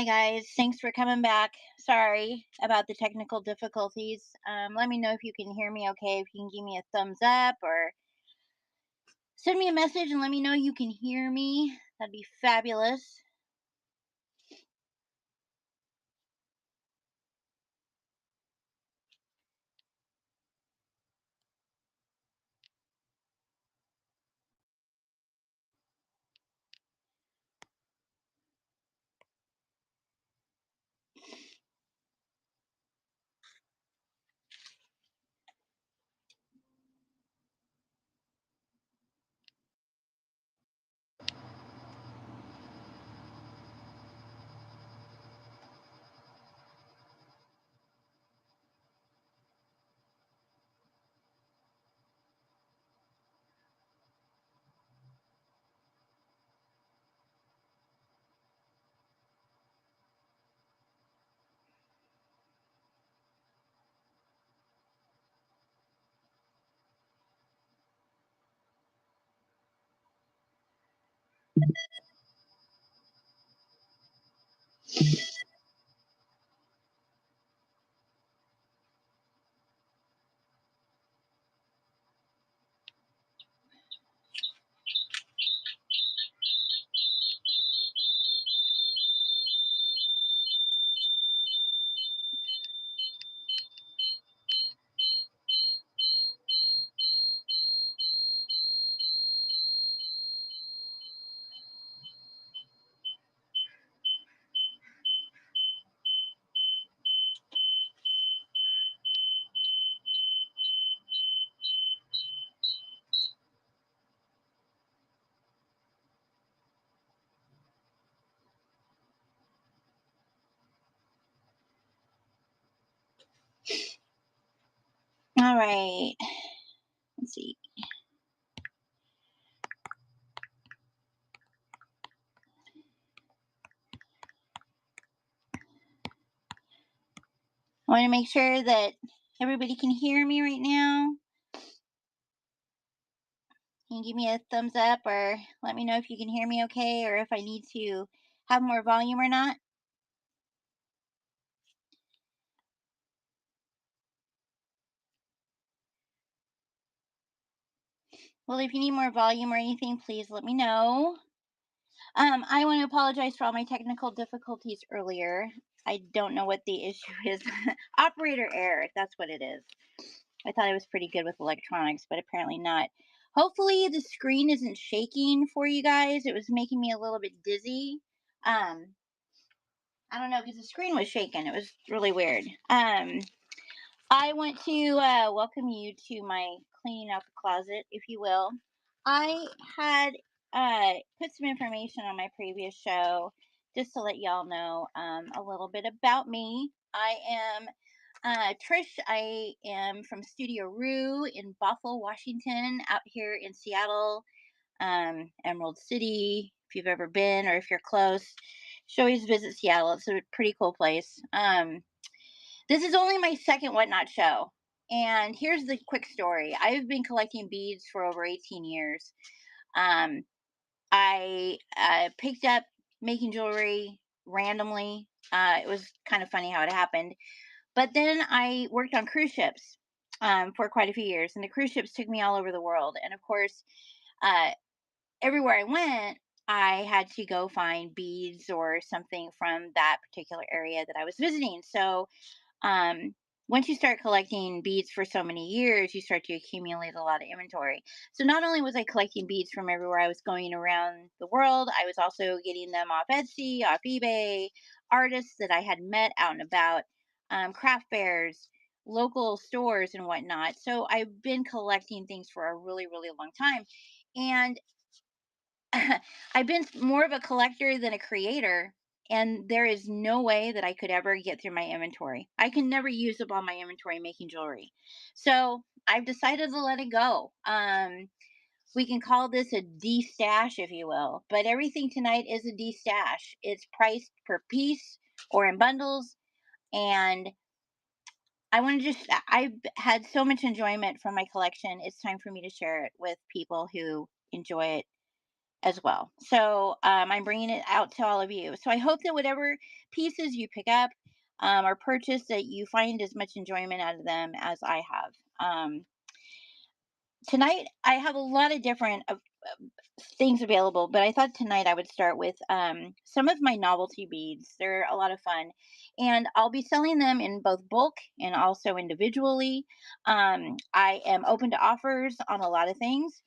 Hi guys, thanks for coming back. Sorry about the technical difficulties. Let me know if you can hear me okay. If you can give me a thumbs up or send me a message and let me know you can hear me. That'd be fabulous. All right, let's see. I want to make sure that everybody can hear me right now. Can you give me a thumbs up or let me know if you can hear me okay or if I need to have more volume or not? Well, if you need more volume or anything, please let me know. I want to apologize for all my technical difficulties earlier. I don't know what the issue is. Operator error, that's what it is. I thought I was pretty good with electronics, but apparently not. Hopefully the screen isn't shaking for you guys. It was making me a little bit dizzy. Um, I don't know because the screen was shaking. It was really weird. I want to welcome you to my cleaning out the closet, if you will. I had put some information on my previous show just to let y'all know a little bit about me. I am Trish. I am from Studio Rue in Bothell, Washington, out here in Seattle, Emerald City. If you've ever been or if you're close, you should always visit Seattle. It's a pretty cool place. This is only my second Whatnot show. And here's the quick story. I've been collecting beads for over 18 years. Um, I picked up making jewelry randomly. It was kind of funny how it happened. But then I worked on cruise ships for quite a few years. And the cruise ships took me all over the world. And of course, uh, everywhere I went, I had to go find beads or something from that particular area that I was visiting. So um, once you start collecting beads for so many years, you start to accumulate a lot of inventory. So not only was I collecting beads from everywhere I was going around the world, I was also getting them off Etsy, off eBay, artists that I had met out and about, craft fairs, local stores, and whatnot. So I've been collecting things for a really, really long time. And I've been more of a collector than a creator, and there is no way that I could ever get through my inventory. I can never use up all my inventory making jewelry. So I've decided to let it go. We can call this a destash, if you will, but everything tonight is a destash. It's priced per piece or in bundles, and I want to just, I've had so much enjoyment from my collection. It's time for me to share it with people who enjoy it as well. So I'm bringing it out to all of you. So I hope that whatever pieces you pick up or purchase, that you find as much enjoyment out of them as I have. Tonight I have a lot of different things available, but I thought tonight I would start with some of my novelty beads. They're a lot of fun, and I'll be selling them in both bulk and also individually. I am open to offers on a lot of things.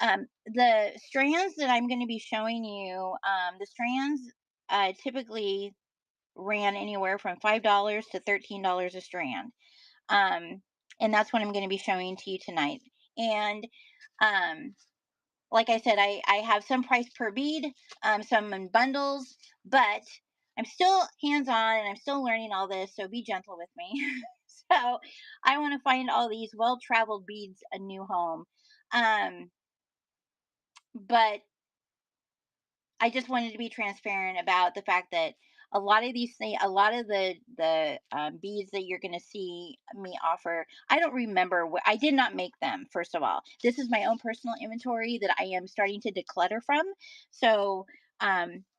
The strands that I'm going to be showing you, the strands typically ran anywhere from $5 to $13 a strand. Um, and that's what I'm going to be showing to you tonight. And um, like I said, I have some price per bead, some in bundles, but I'm still hands on and I'm still learning all this. So be gentle with me. So I want to find all these well traveled beads a new home. Um, but I just wanted to be transparent about the fact that a lot of these things, a lot of the beads that you're going to see me offer, I don't remember. I did not make them. First of all, this is my own personal inventory that I am starting to declutter from. So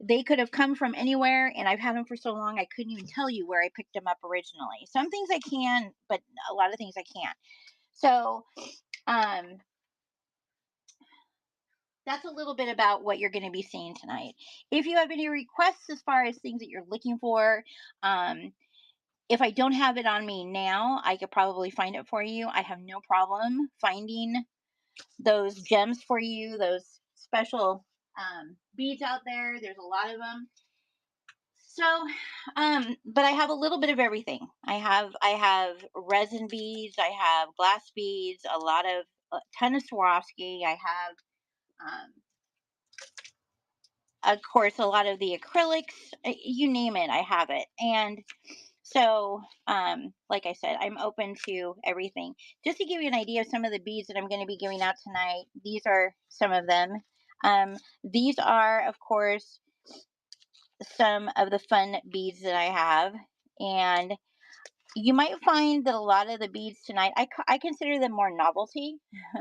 they could have come from anywhere, and I've had them for so long I couldn't even tell you where I picked them up originally. Some things I can, but a lot of things I can't. So um, that's a little bit about what you're going to be seeing tonight. If you have any requests as far as things that you're looking for, um, if I don't have it on me now, I could probably find it for you. I have no problem finding those gems for you, those special beads out there. There's a lot of them. So, but I have a little bit of everything. I have resin beads, I have glass beads, a ton of Swarovski. I have um, of course, a lot of the acrylics, you name it, I have it. And so, like I said, I'm open to everything. Just to give you an idea of some of the beads that I'm going to be giving out tonight, these are some of them. These are, of course, some of the fun beads that I have. And you might find that a lot of the beads tonight, I consider them more novelty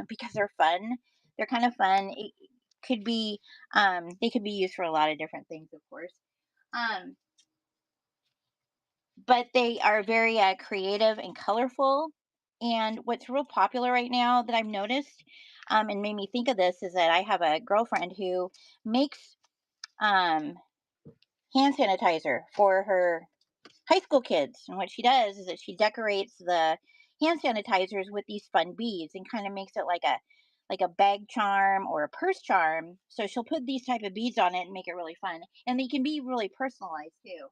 because they're fun. They're kind of fun. It could be, they could be used for a lot of different things, of course. Um, but they are very creative and colorful. And what's real popular right now that I've noticed, and made me think of this, is that I have a girlfriend who makes um, hand sanitizer for her high school kids. And what she does is that she decorates the hand sanitizers with these fun beads and kind of makes it like a bag charm or a purse charm. So she'll put these type of beads on it and make it really fun. And they can be really personalized too.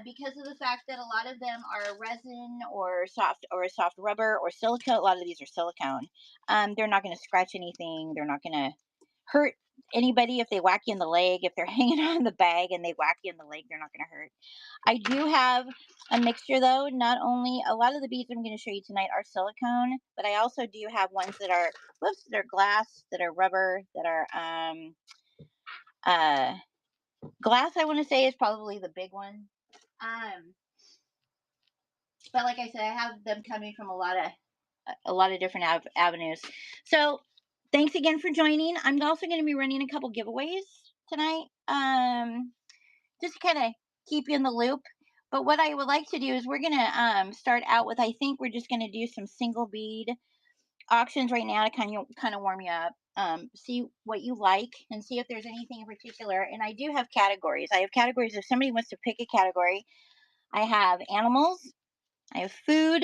Because of the fact that a lot of them are resin or soft rubber or silicone. A lot of these are silicone. They're not going to scratch anything. They're not going to hurt anybody if they whack you in the leg. If they're hanging on the bag and they whack you in the leg, they're not going to hurt. I do have a mixture though. Not only a lot of the beads I'm going to show you tonight are silicone, but I also do have ones that are whoops, that are glass, that are rubber, that are uh glass. I want to say is probably the big one. Um, but like I said, I have them coming from a lot of different avenues. So thanks again for joining. I'm also going to be running a couple giveaways tonight. Just to kind of keep you in the loop. But what I would like to do is we're going to start out with, I think we're just going to do some single bead auctions right now to kind of warm you up. See what you like and see if there's anything in particular. And I do have categories. I have categories if somebody wants to pick a category. I have animals, I have food,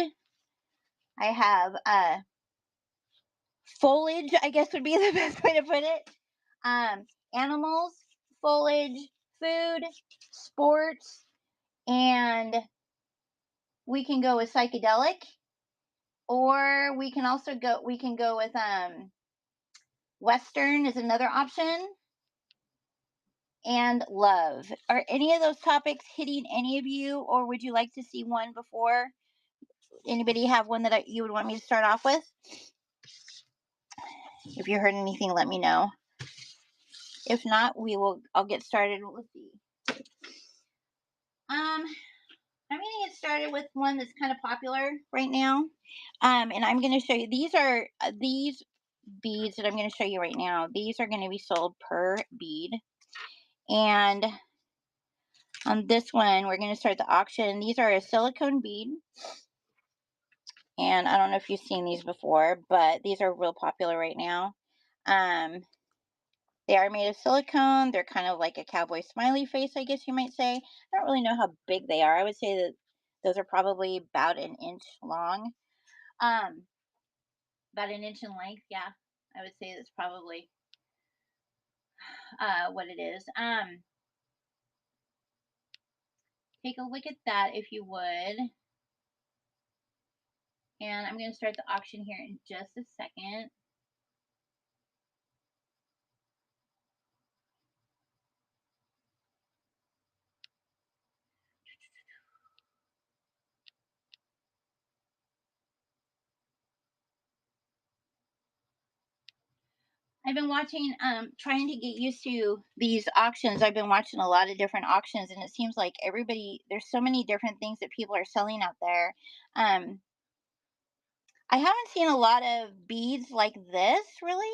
I have foliage, I guess would be the best way to put it. Um, Animals, foliage, food, sports, and we can go with psychedelic, or we can go with western is another option, and love. Are any of those topics hitting any of you, or would you like to see one before? Anybody have one that you would want me to start off with? If you heard anything, let me know. If not, I'll get started. Let's see. I'm gonna get started with one that's kind of popular right now. And I'm gonna show you, these beads that I'm going to show you right now, these are going to be sold per bead. And on this one, we're going to start the auction. These are a silicone bead. And I don't know if you've seen these before, but these are real popular right now. Um, they are made of silicone. They're kind of like a cowboy smiley face, I guess you might say. I don't really know how big they are. I would say that those are probably about an inch long. Um, about an inch in length, yeah. I would say that's probably what it is. Take a look at that if you would. And I'm going to start the auction here in just a second. I've been watching, trying to get used to these auctions. I've been watching a lot of different auctions, and it seems like there's so many different things that people are selling out there. Um, I haven't seen a lot of beads like this, really.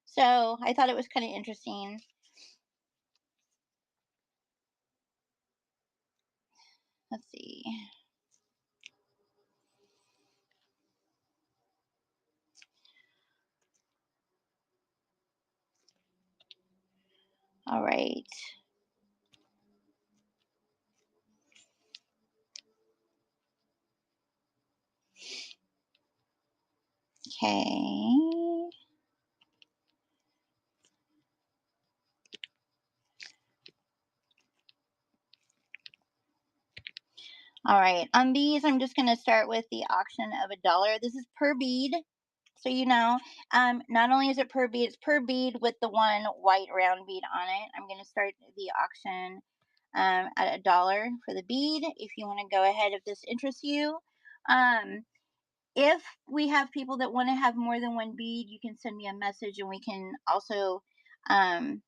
So I thought it was kind of interesting. Let's see. All right. Okay. All right. On these, I'm just going to start with the auction of $1. This is per bead. So you know, not only is it per bead, it's per bead with the one white round bead on it. I'm going to start the auction at $1 for the bead. If you want to go ahead, if this interests you, um, if we have people that want to have more than one bead, you can send me a message, and um,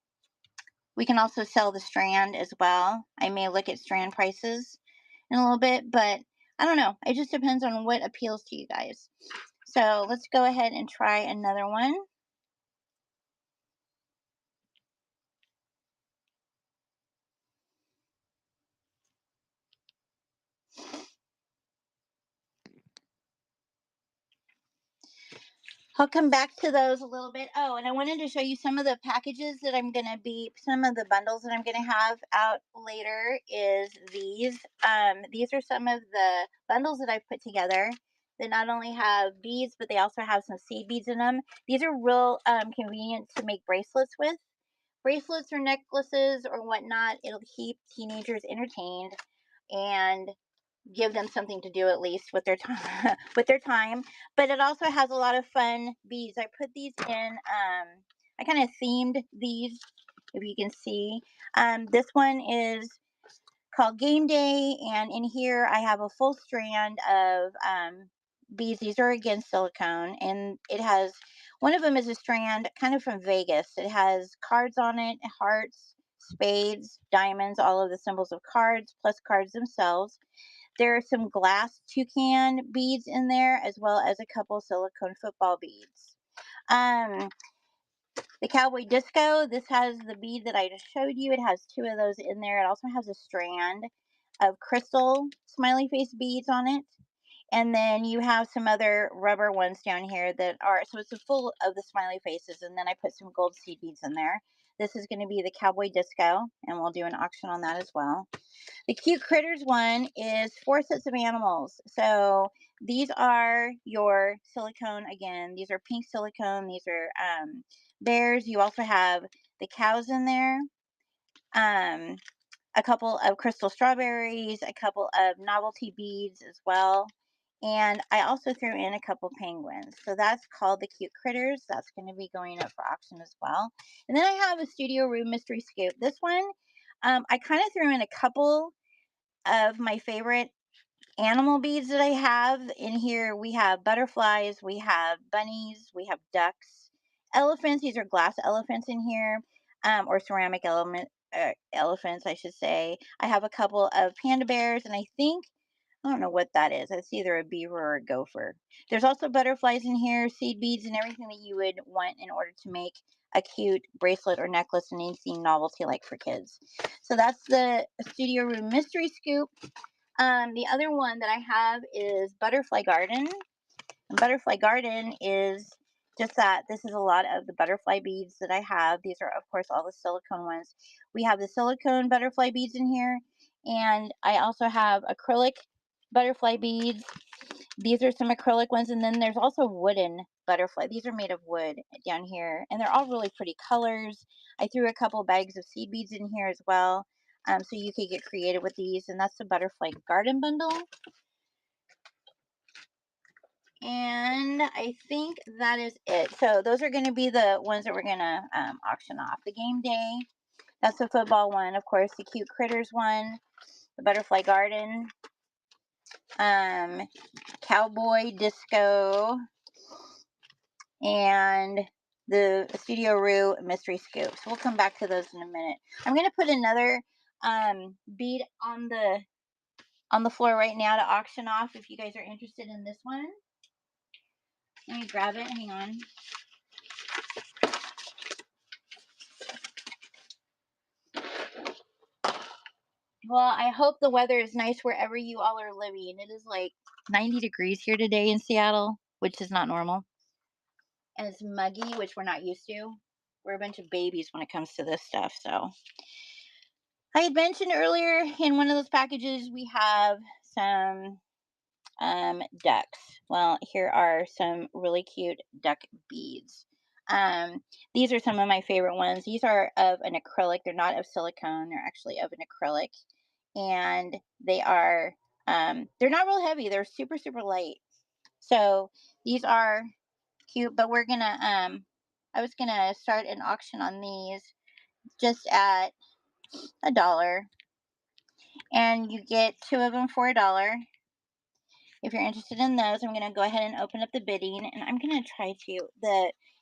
we can also sell the strand as well. I may look at strand prices in a little bit, but I don't know. It just depends on what appeals to you guys. So let's go ahead and try another one. I'll come back to those a little bit. Oh, and I wanted to show you some of the packages that some of the bundles that I'm going to have out later is these. These are some of the bundles that I've put together that not only have beads, but they also have some seed beads in them. These are real convenient to make bracelets with. Bracelets or necklaces or whatnot. It'll keep teenagers entertained and give them something to do at least with their time with their time. But it also has a lot of fun beads. I put these in I kind of themed these, if you can see. This one is called Game Day, and in here I have a full strand of beads. These are again silicone, and it has one of them is a strand kind of from Vegas. It has cards on it, hearts, spades, diamonds, all of the symbols of cards, plus cards themselves. There are some glass toucan beads in there, as well as a couple silicone football beads. Um, the cowboy disco, this has the bead that I just showed you. It has two of those in there. It also has a strand of crystal smiley face beads on it. And then you have some other rubber ones down here that are, so it's a full of the smiley faces. And then I put some gold seed beads in there. This is going to be the cowboy disco, and we'll do an auction on that as well. The cute critters one is 4 sets of animals. So these are your silicone again. These are pink silicone. These are bears. You also have the cows in there. Um, a couple of crystal strawberries, a couple of novelty beads as well. And I also threw in a couple penguins. So that's called the cute critters. That's going to be going up for auction as well. And then I have a studio room mystery scoop. This one, I kind of threw in a couple of my favorite animal beads that I have in here. We have butterflies, we have bunnies, we have ducks, elephants. These are glass elephants in here, or ceramic elephants, I should say. I have a couple of panda bears, and I think I don't know what that is. It's either a beaver or a gopher. There's also butterflies in here, seed beads, and everything that you would want in order to make a cute bracelet or necklace and anything novelty like for kids. So that's the Studio Room Mystery Scoop. The other one that I have is Butterfly Garden. And Butterfly Garden is just that. This is a lot of the butterfly beads that I have. These are, of course, all the silicone ones. We have the silicone butterfly beads in here, and I also have acrylic butterfly beads. These are some acrylic ones, and then there's also wooden butterfly. These are made of wood down here, and they're all really pretty colors. I threw a couple bags of seed beads in here as well, so you could get creative with these, and that's the Butterfly Garden bundle. And I think that is it. So those are going to be the ones that we're going to auction off. The Game Day, that's the football one. Of course, the Cute Critters one, the Butterfly Garden, Cowboy Disco, and the Studio Roo Mystery Scoops. We'll come back to those in a minute. I'm going to put another bead on the floor right now to auction off if you guys are interested in this one. Let me grab it. Hang on. Well, I hope the weather is nice wherever you all are living. It is like 90 degrees here today in Seattle, which is not normal. And it's muggy, which we're not used to. We're a bunch of babies when it comes to this stuff. So I had mentioned earlier in one of those packages, we have some ducks. Well, here are some really cute duck beads. These are some of my favorite ones. These are of an acrylic. They're not of silicone. They're actually of an acrylic. And they are, they're not real heavy. They're super, super light. So these are cute, but we're going to, I was going to start an auction on these just at $1. And you get 2 of them for $1. If you're interested in those, I'm going to go ahead and open up the bidding, and I'm going to try to,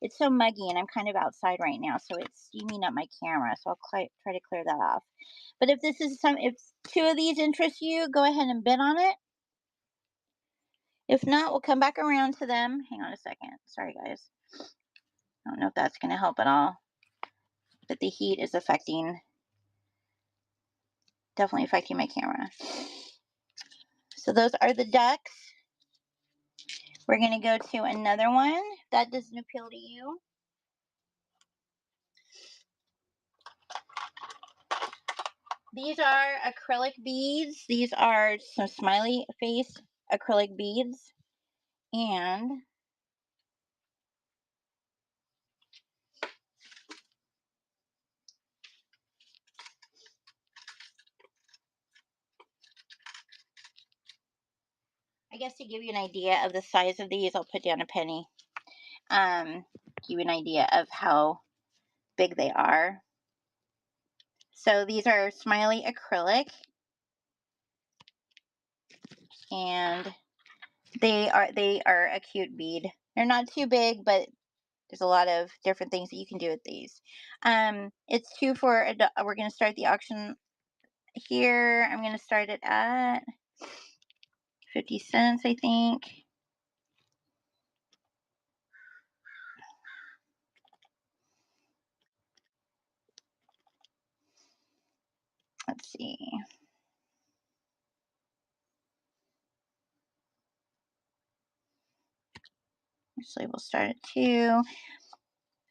it's so muggy and I'm kind of outside right now, so it's steaming up my camera, so I'll try to clear that off. But if if 2 of these interest you, go ahead and bid on it. If not, we'll come back around to them. Hang on a second. Sorry, guys. I don't know if that's going to help at all, but the heat is definitely affecting my camera. So those are the ducks. We're going to go to another one. That doesn't appeal to you. These are acrylic beads. These are some smiley face acrylic beads. And I guess to give you an idea of the size of these, I'll put down a penny. Give you an idea of how big they are. So these are smiley acrylic, and they are a cute bead. They're not too big, but there's a lot of different things that you can do with these. It's 2 for we're going to start the auction here. I'm going to start it at 50 cents, I think. Let's see. Actually, we'll start at 2.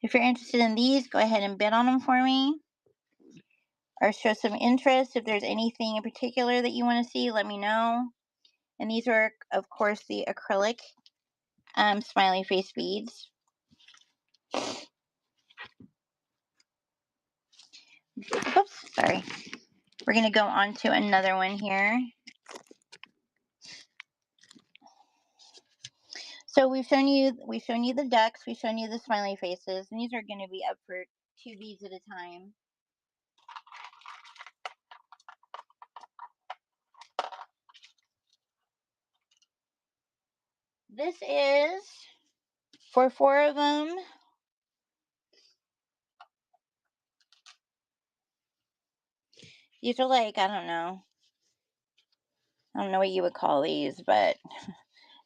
If you're interested in these, go ahead and bid on them for me, or show some interest. If there's anything in particular that you want to see, let me know. And these are, of course, the acrylic smiley face beads. Oops, sorry. We're going to go on to another one here. So we've shown you the ducks, we've shown you the smiley faces, and these are going to be up for 2 beads at a time. This is for 4 of them. These are like, I don't know, I don't know what you would call these, but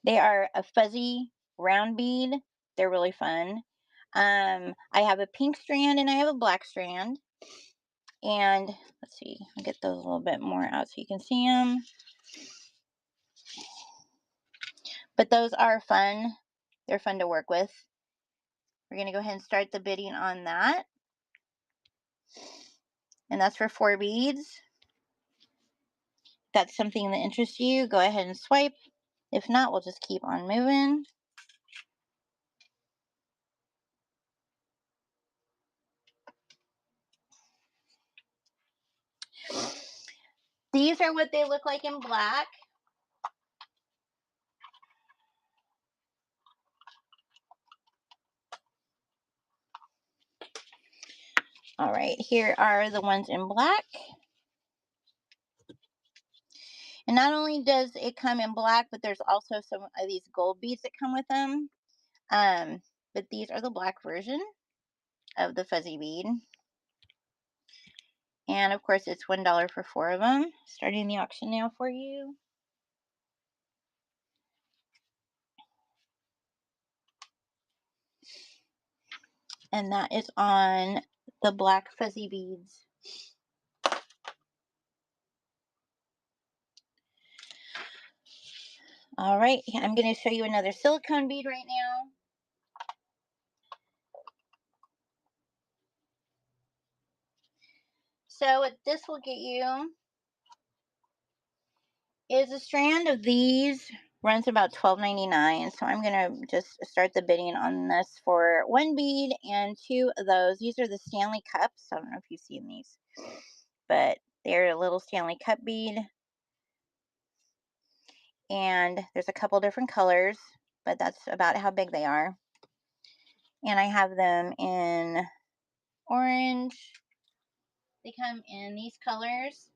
they are a fuzzy round bead. They're really fun. I have a pink strand and I have a black strand. And let's see, I'll get those a little bit more out so you can see them. But those are fun. They're fun to work with. We're going to go ahead and start the bidding on that. And that's for 4 beads. If that's something that interests you, go ahead and swipe. If not, we'll just keep on moving. These are what they look like in black. All right, here are the ones in black. And not only does it come in black, but there's also some of these gold beads that come with them. But these are the black version of the fuzzy bead. And of course, it's $1 for 4 of them. Starting the auction now for you. And that is on the black fuzzy beads. All right, I'm going to show you another silicone bead right now. So what this will get you is a strand of these, runs about $12.99. So I'm going to just start the bidding on this for 1 bead and 2 of those. These are the Stanley cups. I don't know if you've seen these, but they're a little Stanley cup bead. And there's a couple different colors, but that's about how big they are. And I have them in orange. They come in these colors.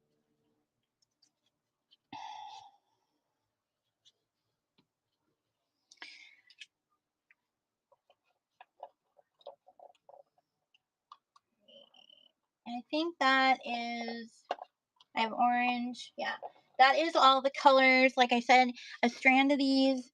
And I think that is, I have orange. Yeah, that is all the colors. Like I said, a strand of these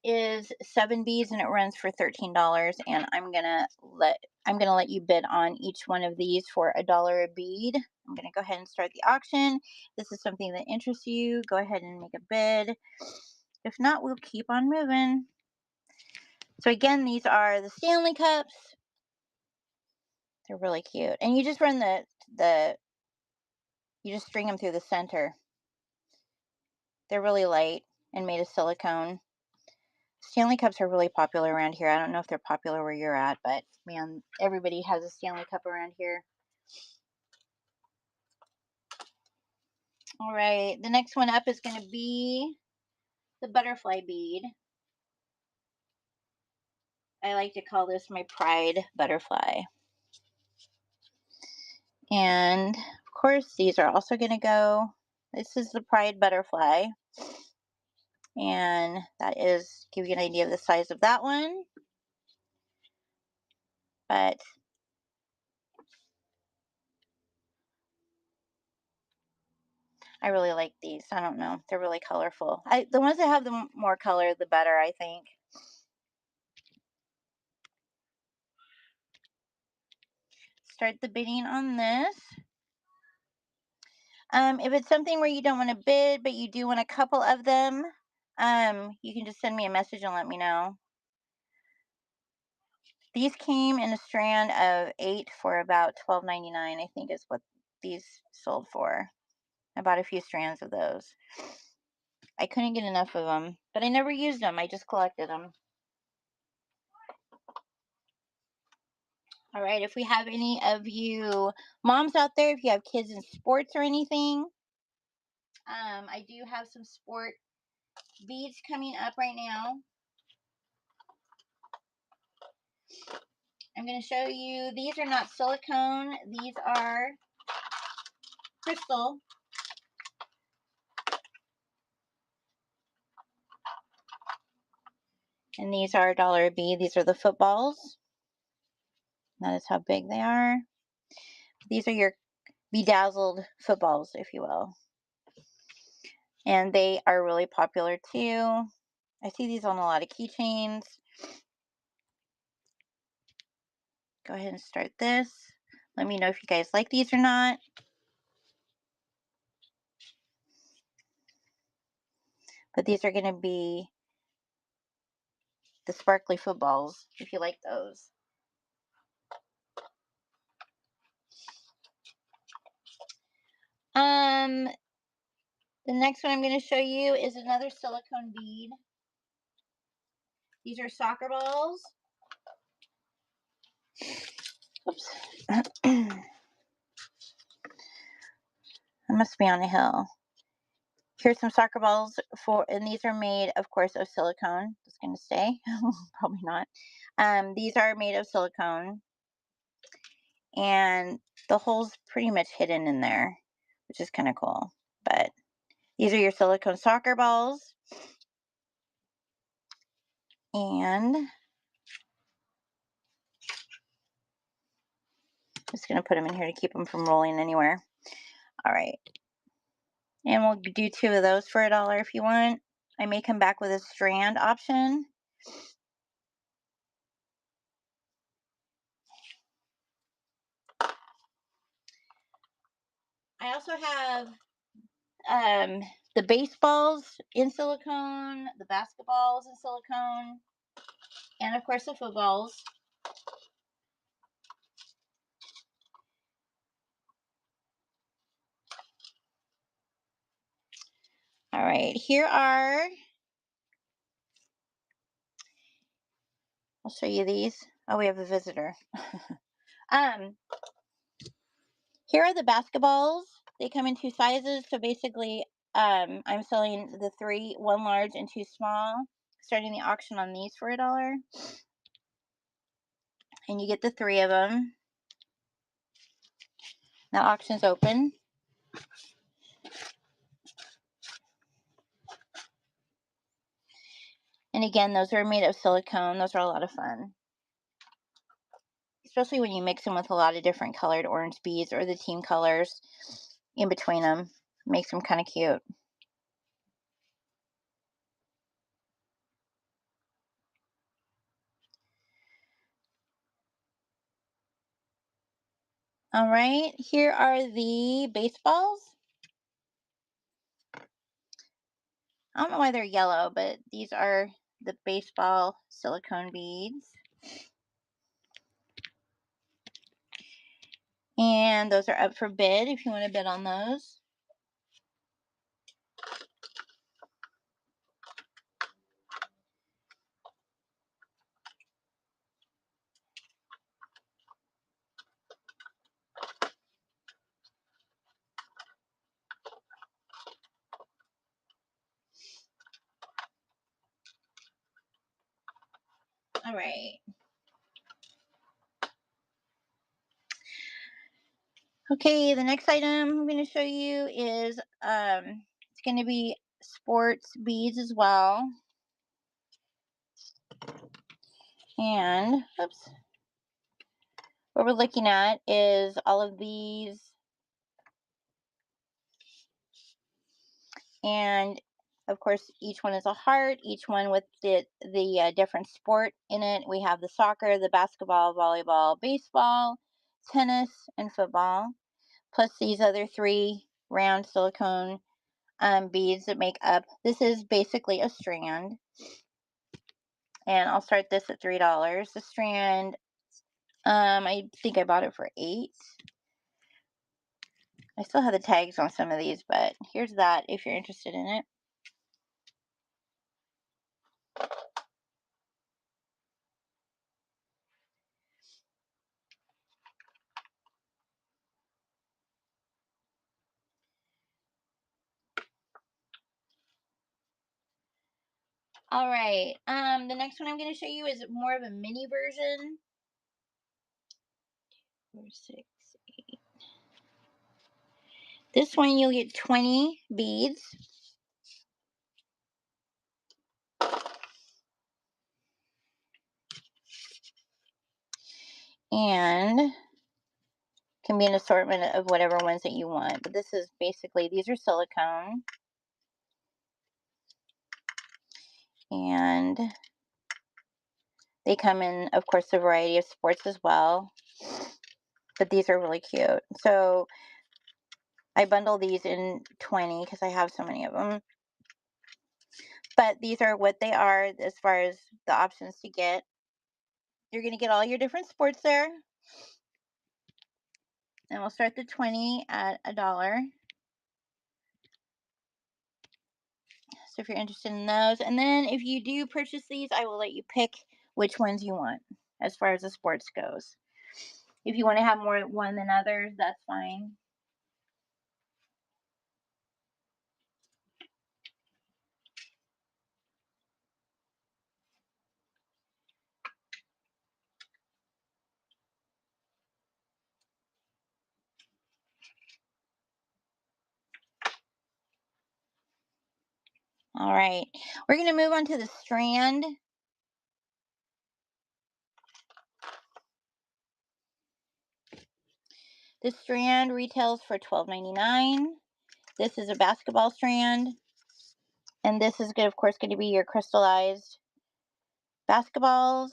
is 7 beads and it runs for $13. And I'm gonna let you bid on each one of these for $1 a bead. I'm gonna go ahead and start the auction. If this is something that interests you, go ahead and make a bid. If not, we'll keep on moving. So again, these are the Stanley cups. They're really cute. And you just run you just string them through the center. They're really light and made of silicone. Stanley cups are really popular around here. I don't know if they're popular where you're at, but man, everybody has a Stanley cup around here. All right, the next one up is going to be the butterfly bead. I like to call this my pride butterfly. And of course, these are also going to go. This is the pride butterfly. And that is, give you an idea of the size of that one. But I really like these. I don't know. They're really colorful. The ones that have the more color, the better, I think. Start the bidding on this. If it's something where you don't want to bid, but you do want a couple of them, you can just send me a message and let me know. These came in a strand of 8 for about $12.99, I think is what these sold for. I bought a few strands of those. I couldn't get enough of them, but I never used them. I just collected them. All right, if we have any of you moms out there, if you have kids in sports or anything, I do have some sport beads coming up right now. I'm going to show you, these are not silicone, these are crystal. And these are $1 a bead. These are the footballs. That is how big they are. These are your bedazzled footballs, if you will. And they are really popular too. I see these on a lot of keychains. Go ahead and start this. Let me know if you guys like these or not. But these are going to be the sparkly footballs, if you like those. The next one I'm going to show you is another silicone bead. These are soccer balls. Oops. I must be on a hill. Here's some soccer balls and these are made, of course, of silicone. It's going to stay. Probably not. These are made of silicone, and the hole's pretty much hidden in there, which is kind of cool. But these are your silicone soccer balls, and I'm just going to put them in here to keep them from rolling anywhere. All right. And we'll do 2 of those for $1 if you want. I may come back with a strand option. I also have the baseballs in silicone, the basketballs in silicone, and of course the footballs. All right, here are, I'll show you these. Oh, we have a visitor. Here are the basketballs. They come in 2 sizes, so basically I'm selling the 3, 1 large and 2 small, starting the auction on these for $1. And you get the 3 of them. Now auction's open. And again, those are made of silicone. Those are a lot of fun, especially when you mix them with a lot of different colored orange beads or the team colors in between them. Makes them kind of cute. All right, here are the baseballs. I don't know why they're yellow, but these are the baseball silicone beads. And those are up for bid if you want to bid on those. All right. Okay, the next item I'm going to show you is it's going to be sports beads as well. And oops, what we're looking at is all of these, and of course each one is a heart, each one with the different sport in it. We have the soccer, the basketball, volleyball, baseball, tennis, and football, plus these other 3 round silicone beads that make up. This is basically a strand, and I'll start this at $3. The strand, I think I bought it for 8. I still have the tags on some of these, but here's that if you're interested in it. All right. The next one I'm going to show you is more of a mini version. 4, 6, 8. This one you'll get 20 beads. And can be an assortment of whatever ones that you want. But this is basically, these are silicone. And they come in, of course, a variety of sports as well. But these are really cute. So I bundle these in 20 because I have so many of them. But these are what they are as far as the options to get. You're going to get all your different sports there. And we'll start the 20 at $1. So if you're interested in those. And then if you do purchase these, I will let you pick which ones you want as far as the sports goes. If you want to have more one than others, that's fine. All right. We're going to move on to the strand. The strand retails for $12.99. This is a basketball strand. And this is, good, of course, going to be your crystallized basketballs.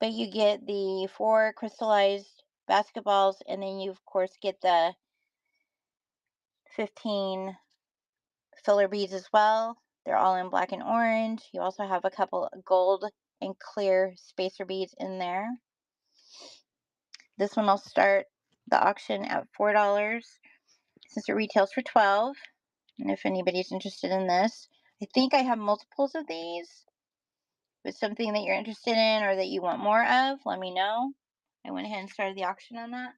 But you get the 4 crystallized basketballs, and then you, of course, get the 15 filler beads as well. They're all in black and orange. You also have a couple of gold and clear spacer beads in there. This one will start the auction at $4 since it retails for $12. And if anybody's interested in this, I think I have multiples of these. If it's something that you're interested in or that you want more of, let me know. I went ahead and started the auction on that.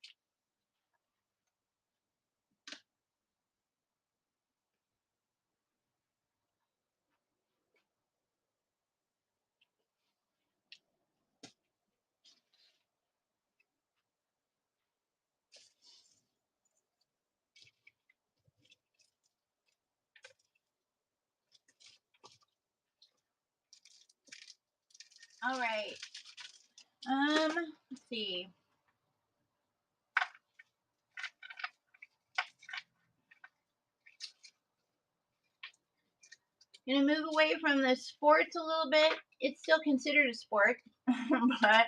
All right. Let's see. Gonna move away from the sports a little bit. It's still considered a sport, but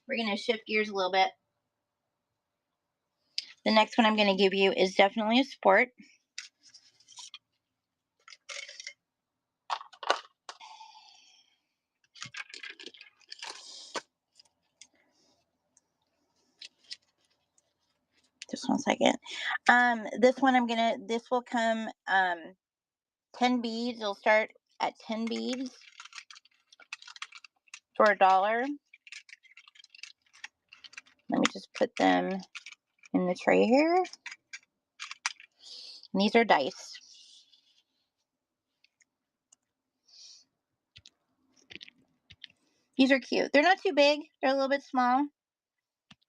we're gonna shift gears a little bit. The next one I'm gonna give you is definitely a sport. Just 1 second. This one this will come 10 beads. It'll start at 10 beads for $1. Let me just put them in the tray here. And these are dice. These are cute. They're not too big. They're a little bit small.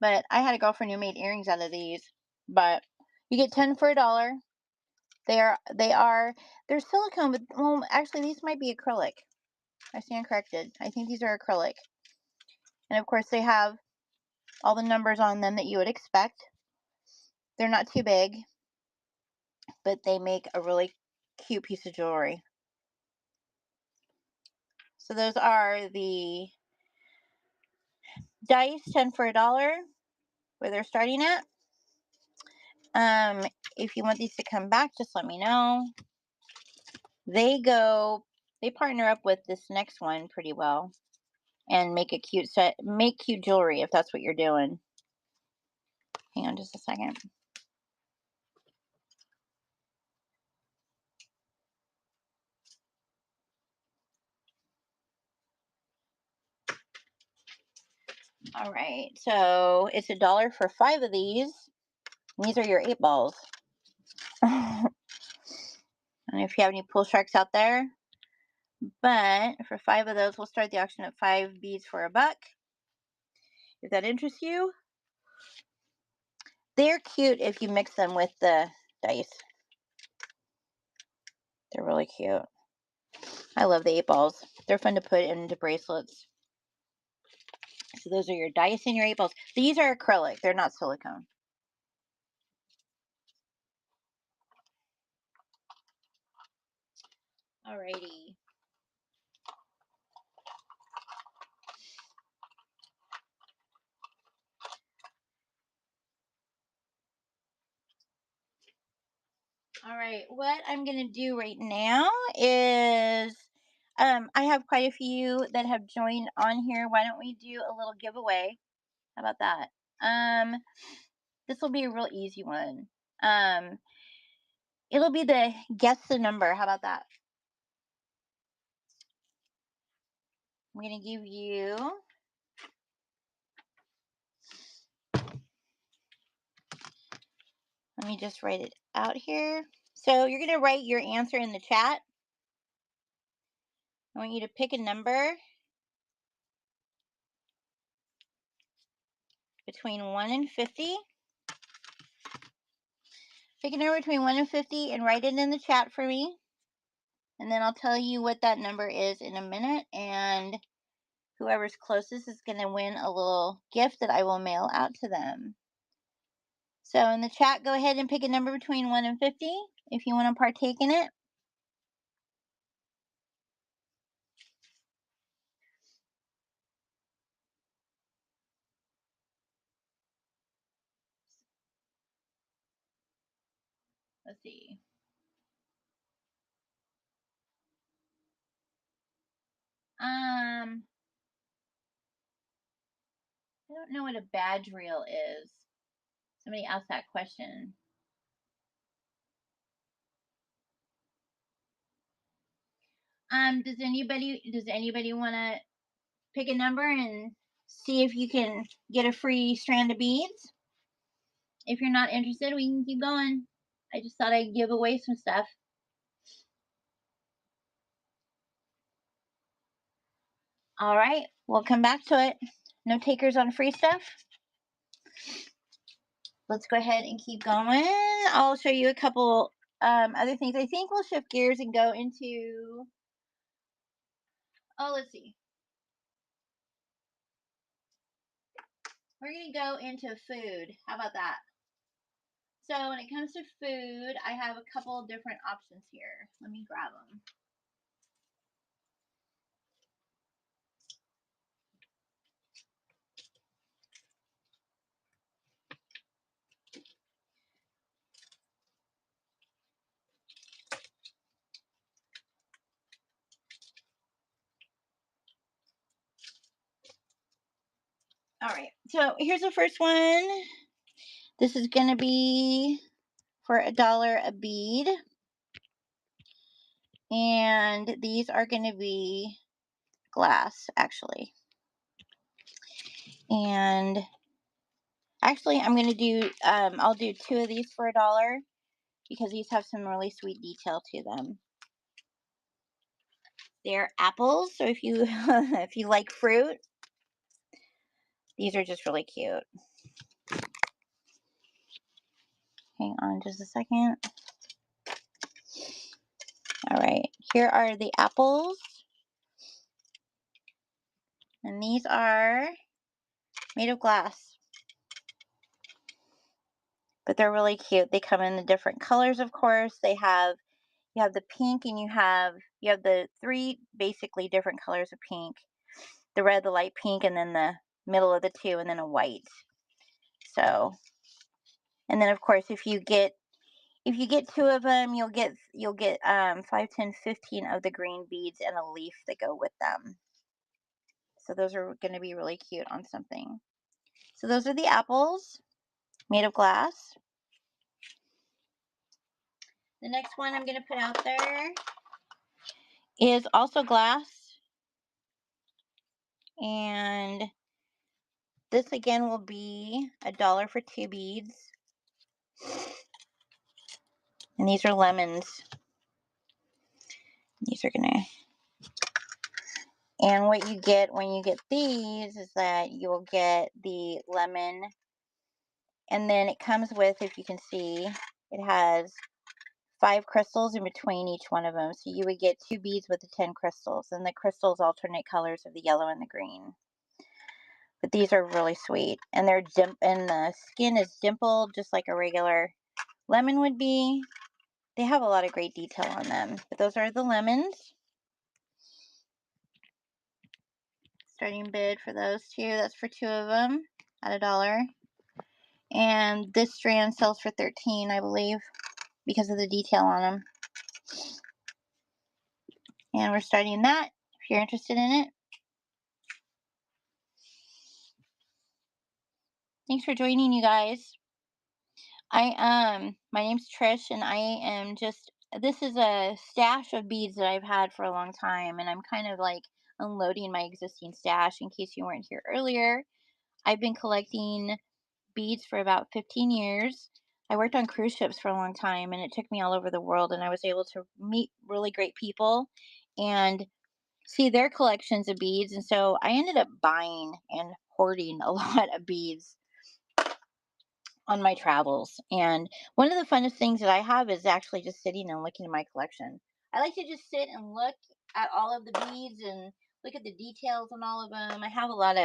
But I had a girlfriend who made earrings out of these. But you get 10 for $1. They're silicone, but well, actually these might be acrylic. I stand corrected. I think these are acrylic. And of course they have all the numbers on them that you would expect. They're not too big, but they make a really cute piece of jewelry. So those are the dice, 10 for $1, where they're starting at. If you want these to come back, just let me know. They partner up with this next one pretty well and make a cute set, make cute jewelry if that's what you're doing. Hang on just a second. All right, so it's $1 for 5 of these. These are your 8 balls. I don't know if you have any pull sharks out there, but for 5 of those, we'll start the auction at 5 beads for $1. If that interests you, they're cute if you mix them with the dice. They're really cute. I love the 8 balls. They're fun to put into bracelets. So those are your dice and your 8 balls. These are acrylic. They're not silicone. Alrighty. All right, what I'm going to do right now is I have quite a few that have joined on here. Why don't we do a little giveaway? How about that? Um, this will be a real easy one. Um, it'll be the guess the number. How about that? I'm going to give you, let me just write it out here. So you're going to write your answer in the chat. I want you to pick a number between 1 and 50. Pick a number between 1 and 50 and write it in the chat for me. And then I'll tell you what that number is in a minute. And whoever's closest is going to win a little gift that I will mail out to them. So in the chat, go ahead and pick a number between 1 and 50 if you want to partake in it. Let's see. I don't know what a badge reel is. Somebody asked that question. Does anybody want to pick a number and see if you can get a free strand of beads? If you're not interested, we can keep going. I just thought I'd give away some stuff. All right, we'll come back to it. No takers on free stuff. Let's go ahead and keep going. I'll show you a couple other things. I think we'll shift gears and go into, oh, let's see. We're going to go into food. How about that? So when it comes to food, I have a couple different options here. Let me grab them. All right, so here's the first one. This is going to be for $1 a bead. And these are going to be glass, actually. And actually, I'm going to do, I'll do 2 of these for $1 because these have some really sweet detail to them. They're apples, so if you if you like fruit, these are just really cute. Hang on just a second. All right, here are the apples. And these are made of glass. But they're really cute. They come in the different colors, of course. You have the pink, and you have the 3 basically different colors of pink. The red, the light pink, and then the middle of the 2, and then a white. So, and then of course if you get 2 of them, you'll get 5, 10, 15 of the green beads and a leaf that go with them. So those are going to be really cute on something. So those are the apples made of glass. The next one I'm going to put out there is also glass. And this again will be $1 for 2 beads. And these are lemons. These are going to, and what you get when you get these is that you'll get the lemon. And then it comes with, if you can see, it has 5 crystals in between each one of them. So you would get 2 beads with the 10 crystals. And the crystals alternate colors of the yellow and the green. But these are really sweet. And and the skin is dimpled just like a regular lemon would be. They have a lot of great detail on them. But those are the lemons. Starting bid for those 2. That's for 2 of them at $1. And this strand sells for $13, I believe. because of the detail on them. And we're starting that if you're interested in it. Thanks for joining, you guys. My name's Trish, and I am just, this is a stash of beads that I've had for a long time, and I'm kind of like unloading my existing stash in case you weren't here earlier. I've been collecting beads for about 15 years. I worked on cruise ships for a long time, and it took me all over the world, and I was able to meet really great people and see their collections of beads. And so I ended up buying and hoarding a lot of beads on my travels. And one of the funnest things that I have is actually just sitting and looking at my collection. I like to just sit and look at all of the beads and look at the details on all of them. I have a lot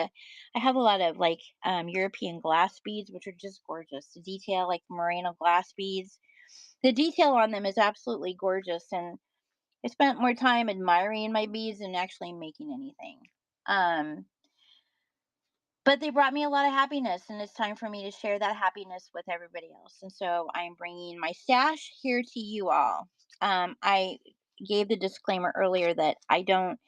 of like European glass beads, which are just gorgeous. The detail, like merino glass beads, the detail on them is absolutely gorgeous. And I spent more time admiring my beads than actually making anything. Um, but they brought me a lot of happiness, and it's time for me to share that happiness with everybody else. And so I'm bringing my stash here to you all. I gave the disclaimer earlier that I don't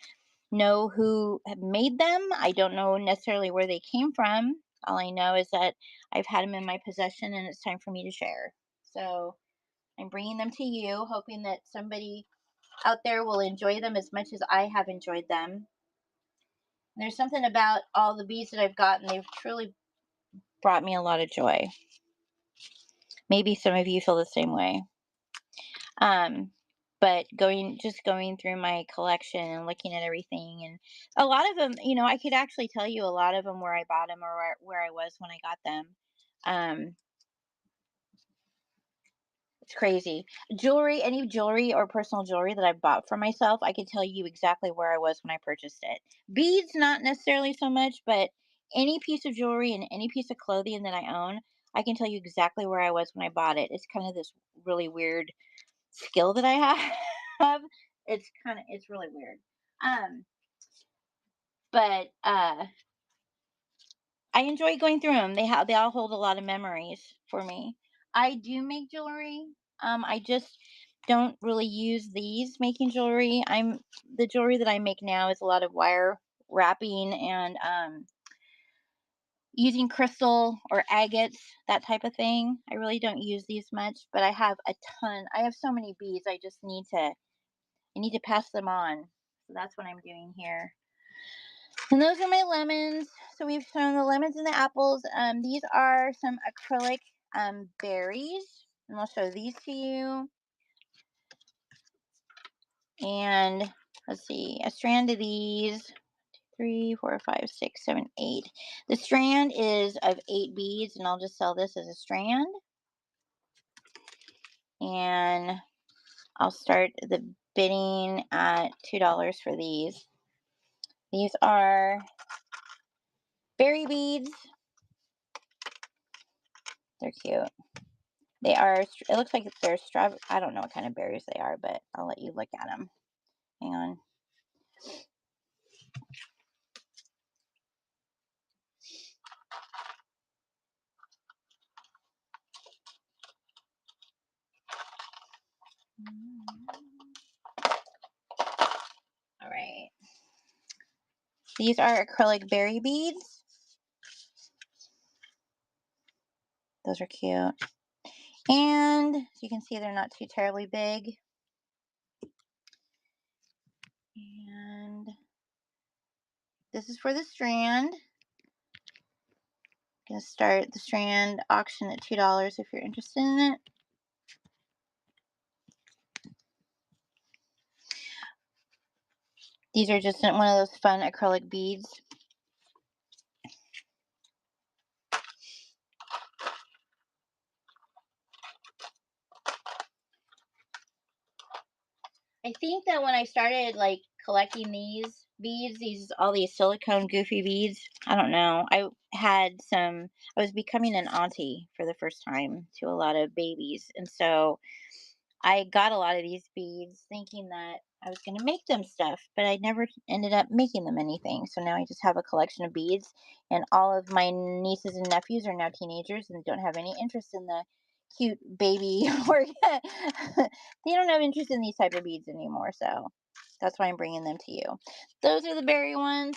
know who have made them. I don't know necessarily where they came from. All I know is that I've had them in my possession, and it's time for me to share. So I'm bringing them to you, hoping that somebody out there will enjoy them as much as I have enjoyed them. There's something about all the beads that I've gotten, they've truly brought me a lot of joy. Maybe some of you feel the same way. But going through my collection and looking at everything, and a lot of them, I could actually tell you a lot of them where I bought them or where I was when I got them. Um, it's crazy. Any jewelry or personal jewelry that I bought for myself, I can tell you exactly where I was when I purchased it. Beads, not necessarily so much, but any piece of jewelry and any piece of clothing that I own, I can tell you exactly where I was when I bought it. It's kind of this really weird skill that I have. It's really weird. Um, but I enjoy going through them. They all hold a lot of memories for me. I do make jewelry. I just don't really use these making jewelry. The jewelry that I make now is a lot of wire wrapping and using crystal or agates, that type of thing. I really don't use these much, but I have a ton. I have so many beads. I need to pass them on. So that's what I'm doing here. And those are my lemons. So we've shown the lemons and the apples. These are some acrylic berries. And I'll show these to you. And let's see, a strand of these. 3, 4, 5, 6, 7, 8. The strand is of 8 beads, and I'll just sell this as a strand. And I'll start the bidding at $2 for these. These are berry beads. They're cute. It looks like they're strawberry. I don't know what kind of berries they are, but I'll let you look at them. Hang on. All right. These are acrylic berry beads. Those are cute. And as you can see, they're not too terribly big. And this is for the strand. I'm going to start the strand auction at $2 if you're interested in it. These are just one of those fun acrylic beads. I think that when I started like collecting these beads, all these silicone goofy beads, I don't know. I was becoming an auntie for the first time to a lot of babies. And so I got a lot of these beads thinking that I was going to make them stuff, but I never ended up making them anything. So now I just have a collection of beads, and all of my nieces and nephews are now teenagers and don't have any interest in the cute baby organ. They don't have interest in these type of beads anymore, so that's why I'm bringing them to you. Those are the berry ones.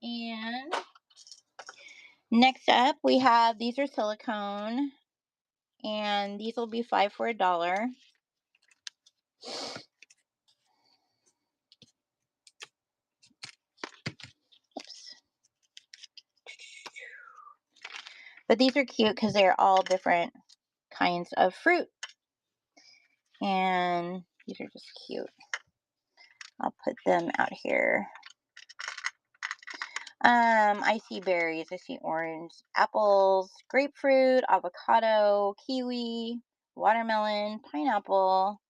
And next up, we have, these are silicone, and these will be 5 for $1. But these are cute because they're all different kinds of fruit. And these are just cute. I'll put them out here. I see berries, I see orange, apples, grapefruit, avocado, kiwi, watermelon, pineapple,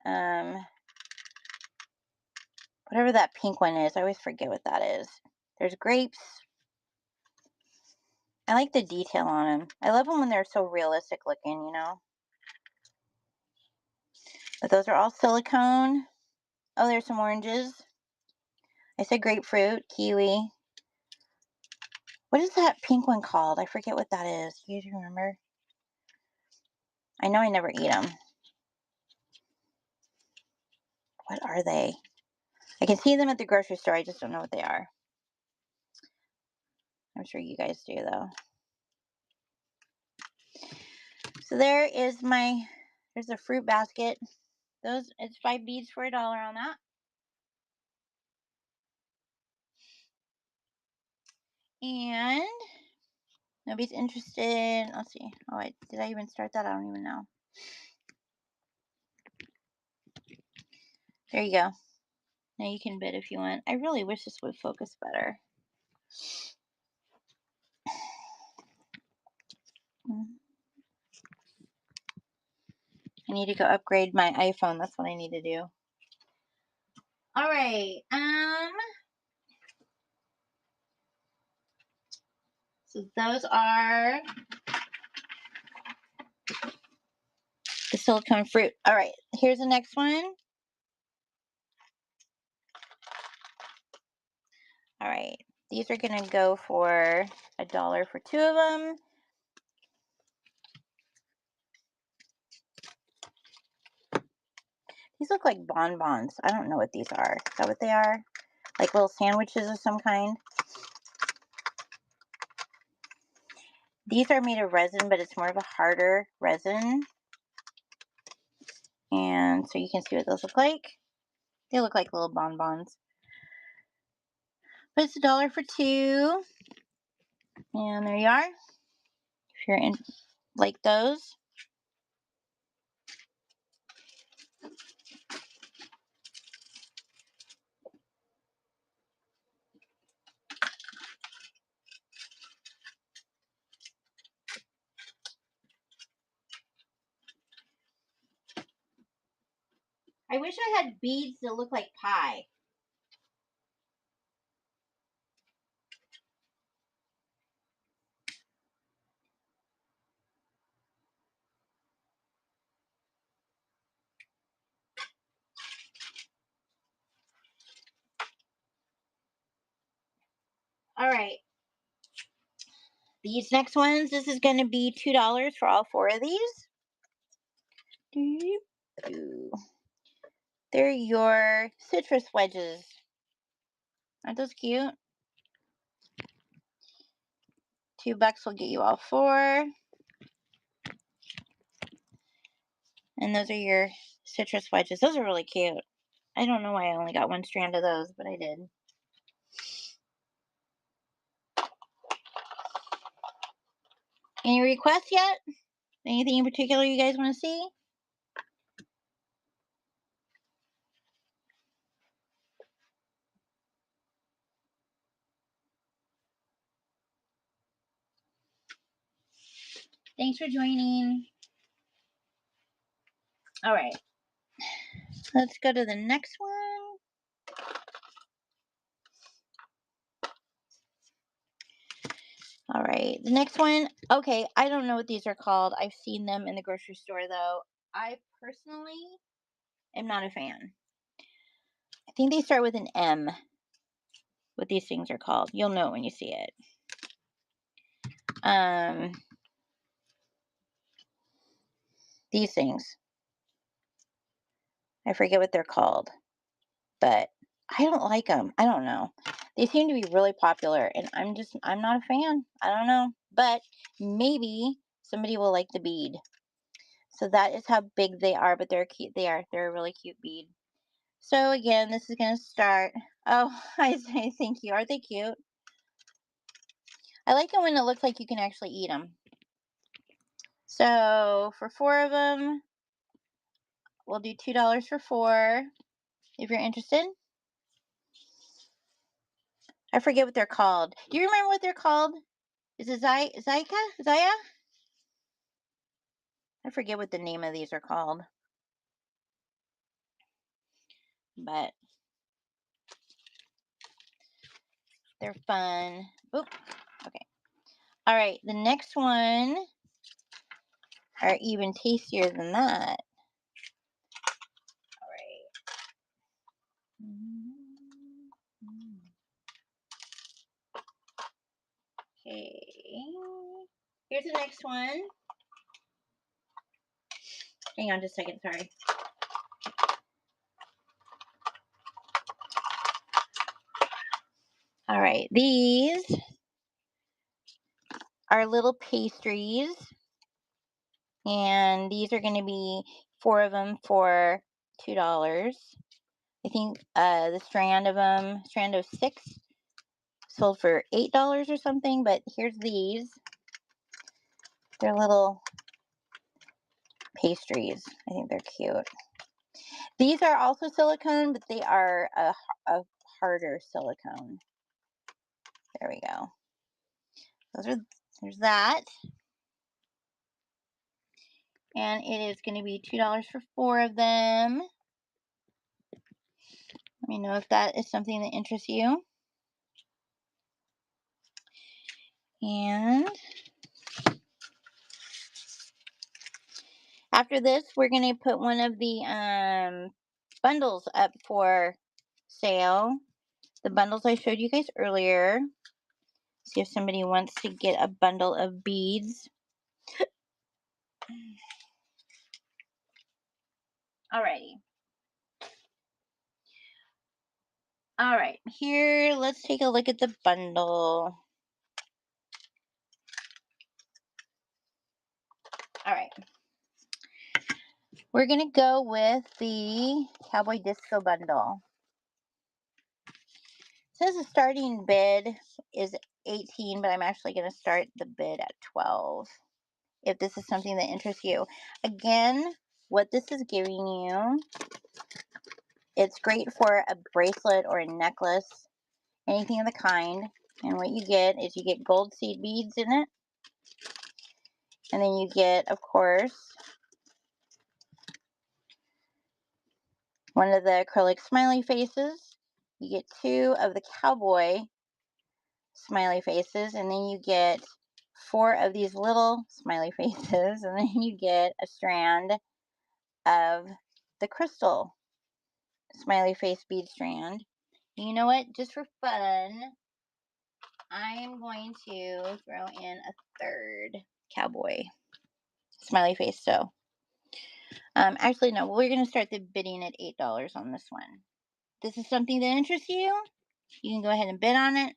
whatever that pink one is. I always forget what that is. There's grapes. I like the detail on them. I love them when they're so realistic looking, you know. But those are all silicone. Oh, there's some oranges. I said grapefruit, kiwi. What is that pink one called? I forget what that is. Do you remember? I know I never eat them. What are they? I can see them at the grocery store. I just don't know what they are. I'm sure you guys do, though. So there's a fruit basket. It's 5 beads for $1 on that. And nobody's interested. Let's see. Oh, did I even start that? I don't even know. There you go. Now you can bid if you want. I really wish this would focus better. I need to go upgrade my iPhone. That's what I need to do. All right. So those are the silicone fruit. All right. Here's the next one. All right. These are going to go for $1 for 2 of them. These look like bonbons. I don't know what these are. Is that what they are? Like little sandwiches of some kind? These are made of resin, but it's more of a harder resin. And so you can see what those look like. They look like little bonbons. But it's $1 for 2. And there you are. If you're in like those. I wish I had beads that look like pie. All right. These next ones, this is going to be $2 for all 4 of these. They're your citrus wedges. Aren't those cute? $2 will get you all 4. And those are your citrus wedges. Those are really cute. I don't know why I only got 1 strand of those, but I did. Any requests yet? Anything in particular you guys want to see? Thanks for joining. All right. Let's go to the next one. All right. The next one. Okay. I don't know what these are called. I've seen them in the grocery store, though. I personally am not a fan. I think they start with an M. What these things are called. You'll know when you see it. These things. I forget what they're called, but I don't like them. I don't know. They seem to be really popular, and I'm not a fan. I don't know, but maybe somebody will like the bead. So that is how big they are, but they're cute. They're a really cute bead. So again, this is going to start. Oh, I say thank you. Are they cute? I like it when it looks like you can actually eat them. So for 4 of them, we'll do $2 for 4 if you're interested. I forget what they're called. Do you remember what they're called? Is it Zaya? I forget what the name of these are called. But they're fun. Oop. Okay. All right. The next one are even tastier than that. All right. Okay. Here's the next one. Hang on just a second. Sorry. All right. These are little pastries. And these are going to be 4 of them for $2. I think the strand of 6, sold for $8 or something. But here's these. They're little pastries. I think they're cute. These are also silicone, but they are a harder silicone. There we go. There's that. And it is going to be $2 for 4 of them. Let me know if that is something that interests you. And after this, we're going to put one of the bundles up for sale. The bundles I showed you guys earlier. See if somebody wants to get a bundle of beads. Alrighty. Alright, here, let's take a look at the bundle. Alright. We're going to go with the Cowboy Disco bundle. It says the starting bid is 18, but I'm actually going to start the bid at 12. If this is something that interests you. Again, what this is giving you, it's great for a bracelet or a necklace, anything of the kind. And what you get is you get gold seed beads in it. And then you get, of course, one of the acrylic smiley faces. You get 2 of the cowboy smiley faces. And then you get 4 of these little smiley faces. And then you get a strand of the crystal smiley face bead strand. You know what? Just for fun, I am going to throw in a 3rd cowboy smiley face. So, actually, no. We're going to start the bidding at $8 on this one. If this is something that interests you, you can go ahead and bid on it.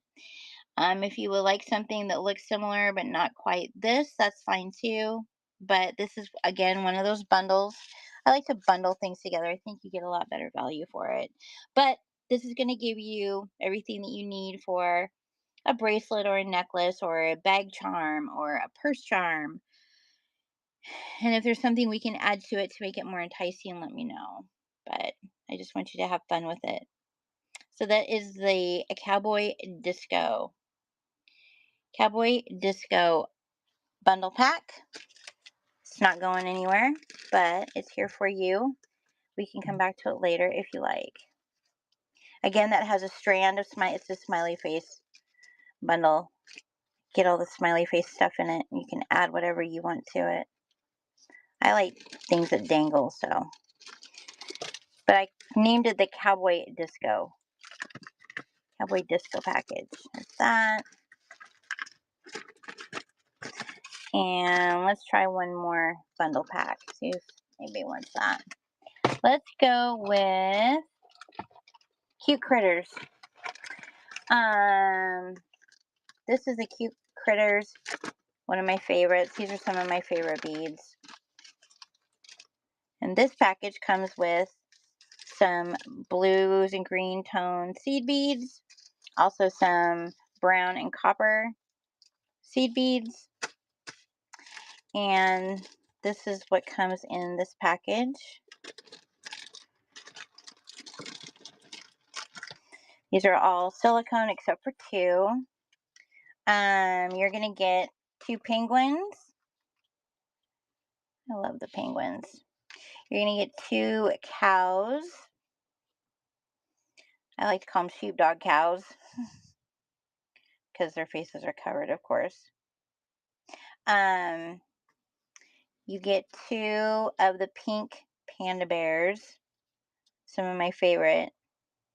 If you would like something that looks similar but not quite this, that's fine too. But this is, again, one of those bundles. I like to bundle things together. I think you get a lot better value for it. But this is going to give you everything that you need for a bracelet or a necklace or a bag charm or a purse charm. And if there's something we can add to it to make it more enticing, let me know. But I just want you to have fun with it. So that is the Cowboy Disco bundle pack. It's not going anywhere, but it's here for you. We can come back to it later if you like. Again, that has a strand of it's a smiley face bundle. Get all the smiley face stuff in it. You can add whatever you want to it. I like things that dangle, so. But I named it the Cowboy Disco package. There's that. And let's try one more bundle pack. See if anybody wants that. Let's go with Cute Critters. This is the Cute Critters, one of my favorites. These are some of my favorite beads. And this package comes with some blues and green tone seed beads, also some brown and copper seed beads. And this is what comes in this package. These are all silicone except for two. You're gonna get 2 penguins. I love the penguins. You're gonna get 2 cows. I like to call them sheepdog cows because their faces are covered, of course. You get 2 of the pink panda bears, some of my favorite.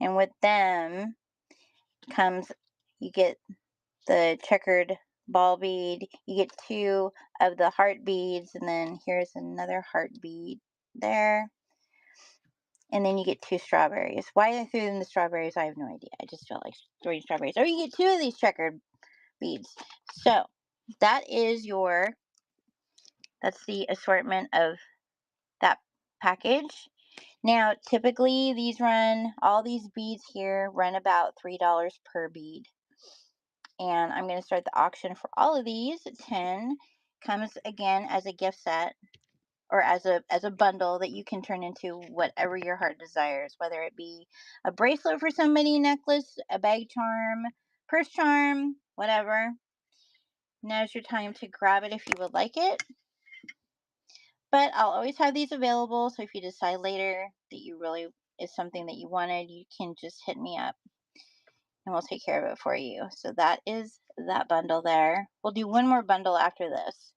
And with them comes, you get the checkered ball bead. You get 2 of the heart beads, and then here's another heart bead there. And then you get 2 strawberries. Why I threw in the strawberries, I have no idea. I just felt like throwing strawberries. Or you get 2 of these checkered beads. So that is that's the assortment of that package. Now, typically all these beads here run about $3 per bead. And I'm going to start the auction for all of these at 10. Comes again as a gift set or as a bundle that you can turn into whatever your heart desires, whether it be a bracelet for somebody, a necklace, a bag charm, purse charm, whatever. Now's your time to grab it if you would like it. But I'll always have these available, so if you decide later that you really is something that you wanted, you can just hit me up and we'll take care of it for you. So that is that bundle there. We'll do one more bundle after this.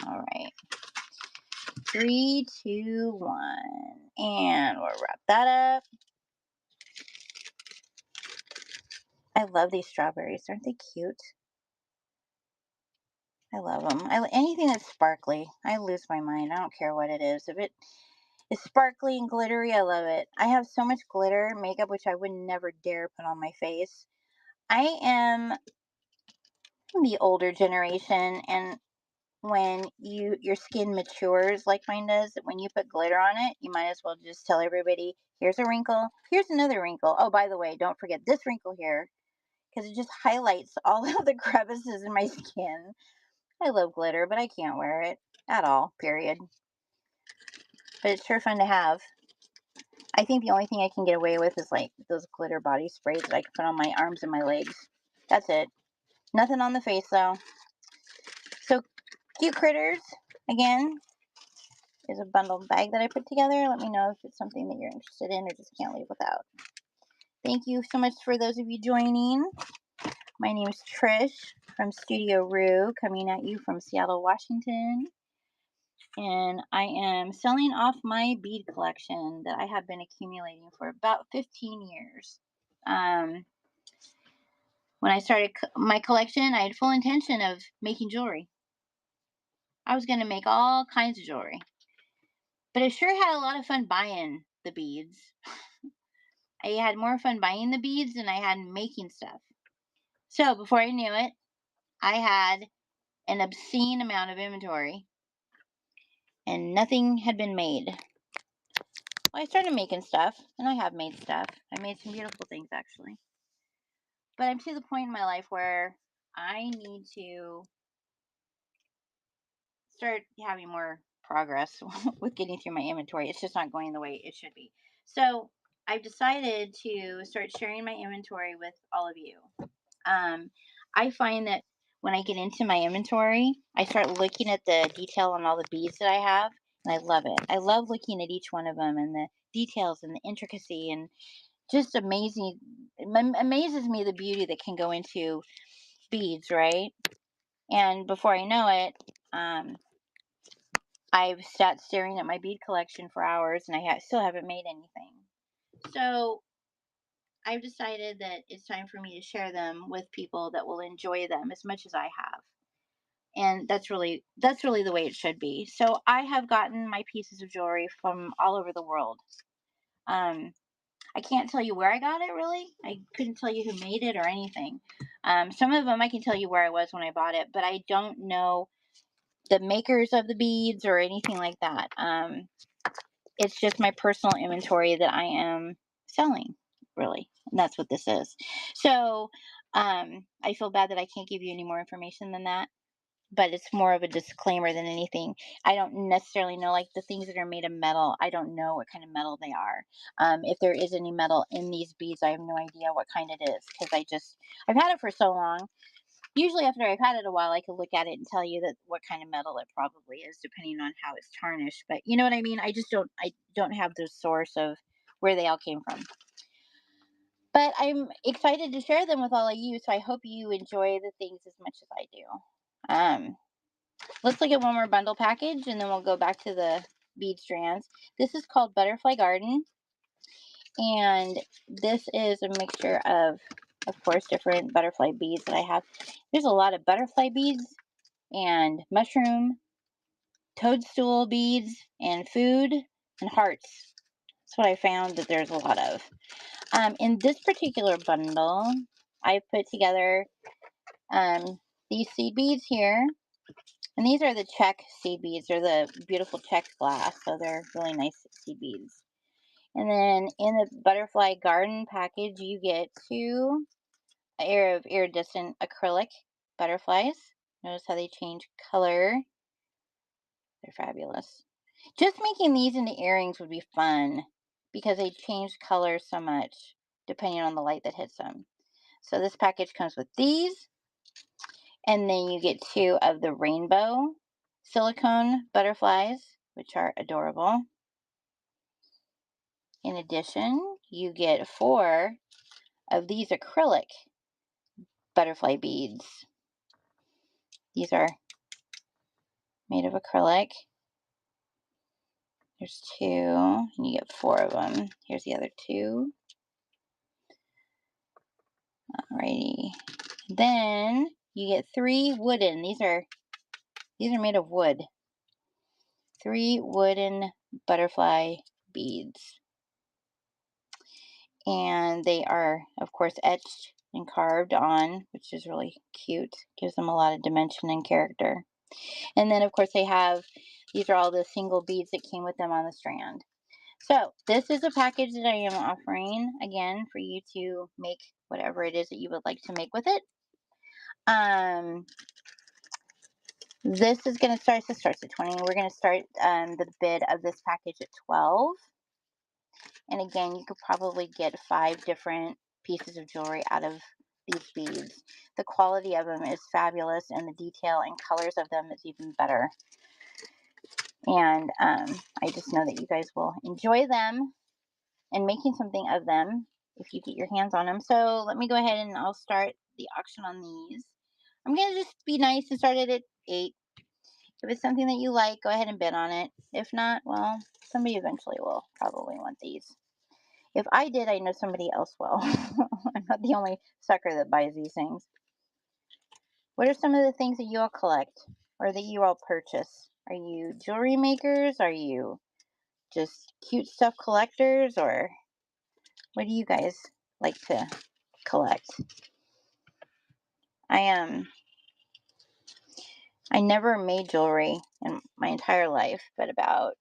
All right. 3, 2, 1. And we'll wrap that up. I love these strawberries. Aren't they cute? I love them. Anything that's sparkly, I lose my mind. I don't care what it is. If it is sparkly and glittery, I love it. I have so much glitter makeup, which I would never dare put on my face. I am the older generation, and when your skin matures like mine does, when you put glitter on it, you might as well just tell everybody, here's a wrinkle, here's another wrinkle. Oh, by the way, don't forget this wrinkle here, because it just highlights all of the crevices in my skin. I love glitter, but I can't wear it at all, period. But it's sure fun to have. I think the only thing I can get away with is like those glitter body sprays that I can put on my arms and my legs. That's it. Nothing on the face though. So Cute Critters, again, is a bundled bag that I put together. Let me know if it's something that you're interested in or just can't live without. Thank you so much for those of you joining. My name is Trish from Studio Rue, coming at you from Seattle, Washington. And I am selling off my bead collection that I have been accumulating for about 15 years. When I started my collection, I had full intention of making jewelry. I was going to make all kinds of jewelry. But I sure had a lot of fun buying the beads. I had more fun buying the beads than I had making stuff. So before I knew it, I had an obscene amount of inventory and nothing had been made. Well, I started making stuff, and I have made stuff. I made some beautiful things, actually. But I'm to the point in my life where I need to start having more progress with getting through my inventory. It's just not going the way it should be. So I've decided to start sharing my inventory with all of you. I find that when I get into my inventory, I start looking at the detail on all the beads that I have, and I love it. I love looking at each one of them and the details and the intricacy, and just amazing. It amazes me the beauty that can go into beads, right? And before I know it, I've sat staring at my bead collection for hours, and I still haven't made anything. So I've decided that it's time for me to share them with people that will enjoy them as much as I have. And that's really the way it should be. So I have gotten my pieces of jewelry from all over the world. Um, I can't tell you where I got it really. I couldn't tell you who made it or anything. Some of them I can tell you where I was when I bought it, but I don't know the makers of the beads or anything like that. It's just my personal inventory that I am selling, really. And that's what this is. So I feel bad that I can't give you any more information than that, but it's more of a disclaimer than anything. I don't necessarily know, like the things that are made of metal. I don't know what kind of metal they are. If there is any metal in these beads, I have no idea what kind it is because I've had it for so long. Usually, after I've had it a while, I can look at it and tell you that what kind of metal it probably is, depending on how it's tarnished. But you know what I mean. I don't have the source of where they all came from. But I'm excited to share them with all of you. So I hope you enjoy the things as much as I do. Let's look at one more bundle package and then we'll go back to the bead strands. This is called Butterfly Garden. And this is a mixture of course, different butterfly beads that I have. There's a lot of butterfly beads and mushroom, toadstool beads, and food and hearts. That's what I found that there's a lot of. In this particular bundle, I put together these seed beads here. And these are the check seed beads. They're the beautiful checked glass, so they're really nice seed beads. And then in the butterfly garden package, you get two iridescent acrylic butterflies. Notice how they change color. They're fabulous. Just making these into earrings would be fun because they change color so much depending on the light that hits them. So this package comes with these. And then you get two of the rainbow silicone butterflies, which are adorable. In addition, you get four of these acrylic butterfly beads. These are made of acrylic. There's two, and you get four of them. Here's the other two. Alrighty. Then you get three wooden. These are made of wood. Three wooden butterfly beads. And they are, of course, etched and carved on, which is really cute. Gives them a lot of dimension and character. And then, of course, these are all the single beads that came with them on the strand. So this is a package that I am offering, again, for you to make whatever it is that you would like to make with it. This is going to start, this starts at 20. We're going to start the bid of this package at 12. And again, you could probably get 5 different pieces of jewelry out of these beads. The quality of them is fabulous, and the detail and colors of them is even better. And I just know that you guys will enjoy them and making something of them if you get your hands on them. So let me go ahead and I'll start the auction on these. I'm going to just be nice and start it at 8. If it's something that you like, go ahead and bid on it. If not, well, somebody eventually will probably want these. If I did, I know somebody else will. I'm not the only sucker that buys these things. What are some of the things that you all collect or that you all purchase? Are you jewelry makers? Are you just cute stuff collectors? Or what do you guys like to collect? I never made jewelry in my entire life, but about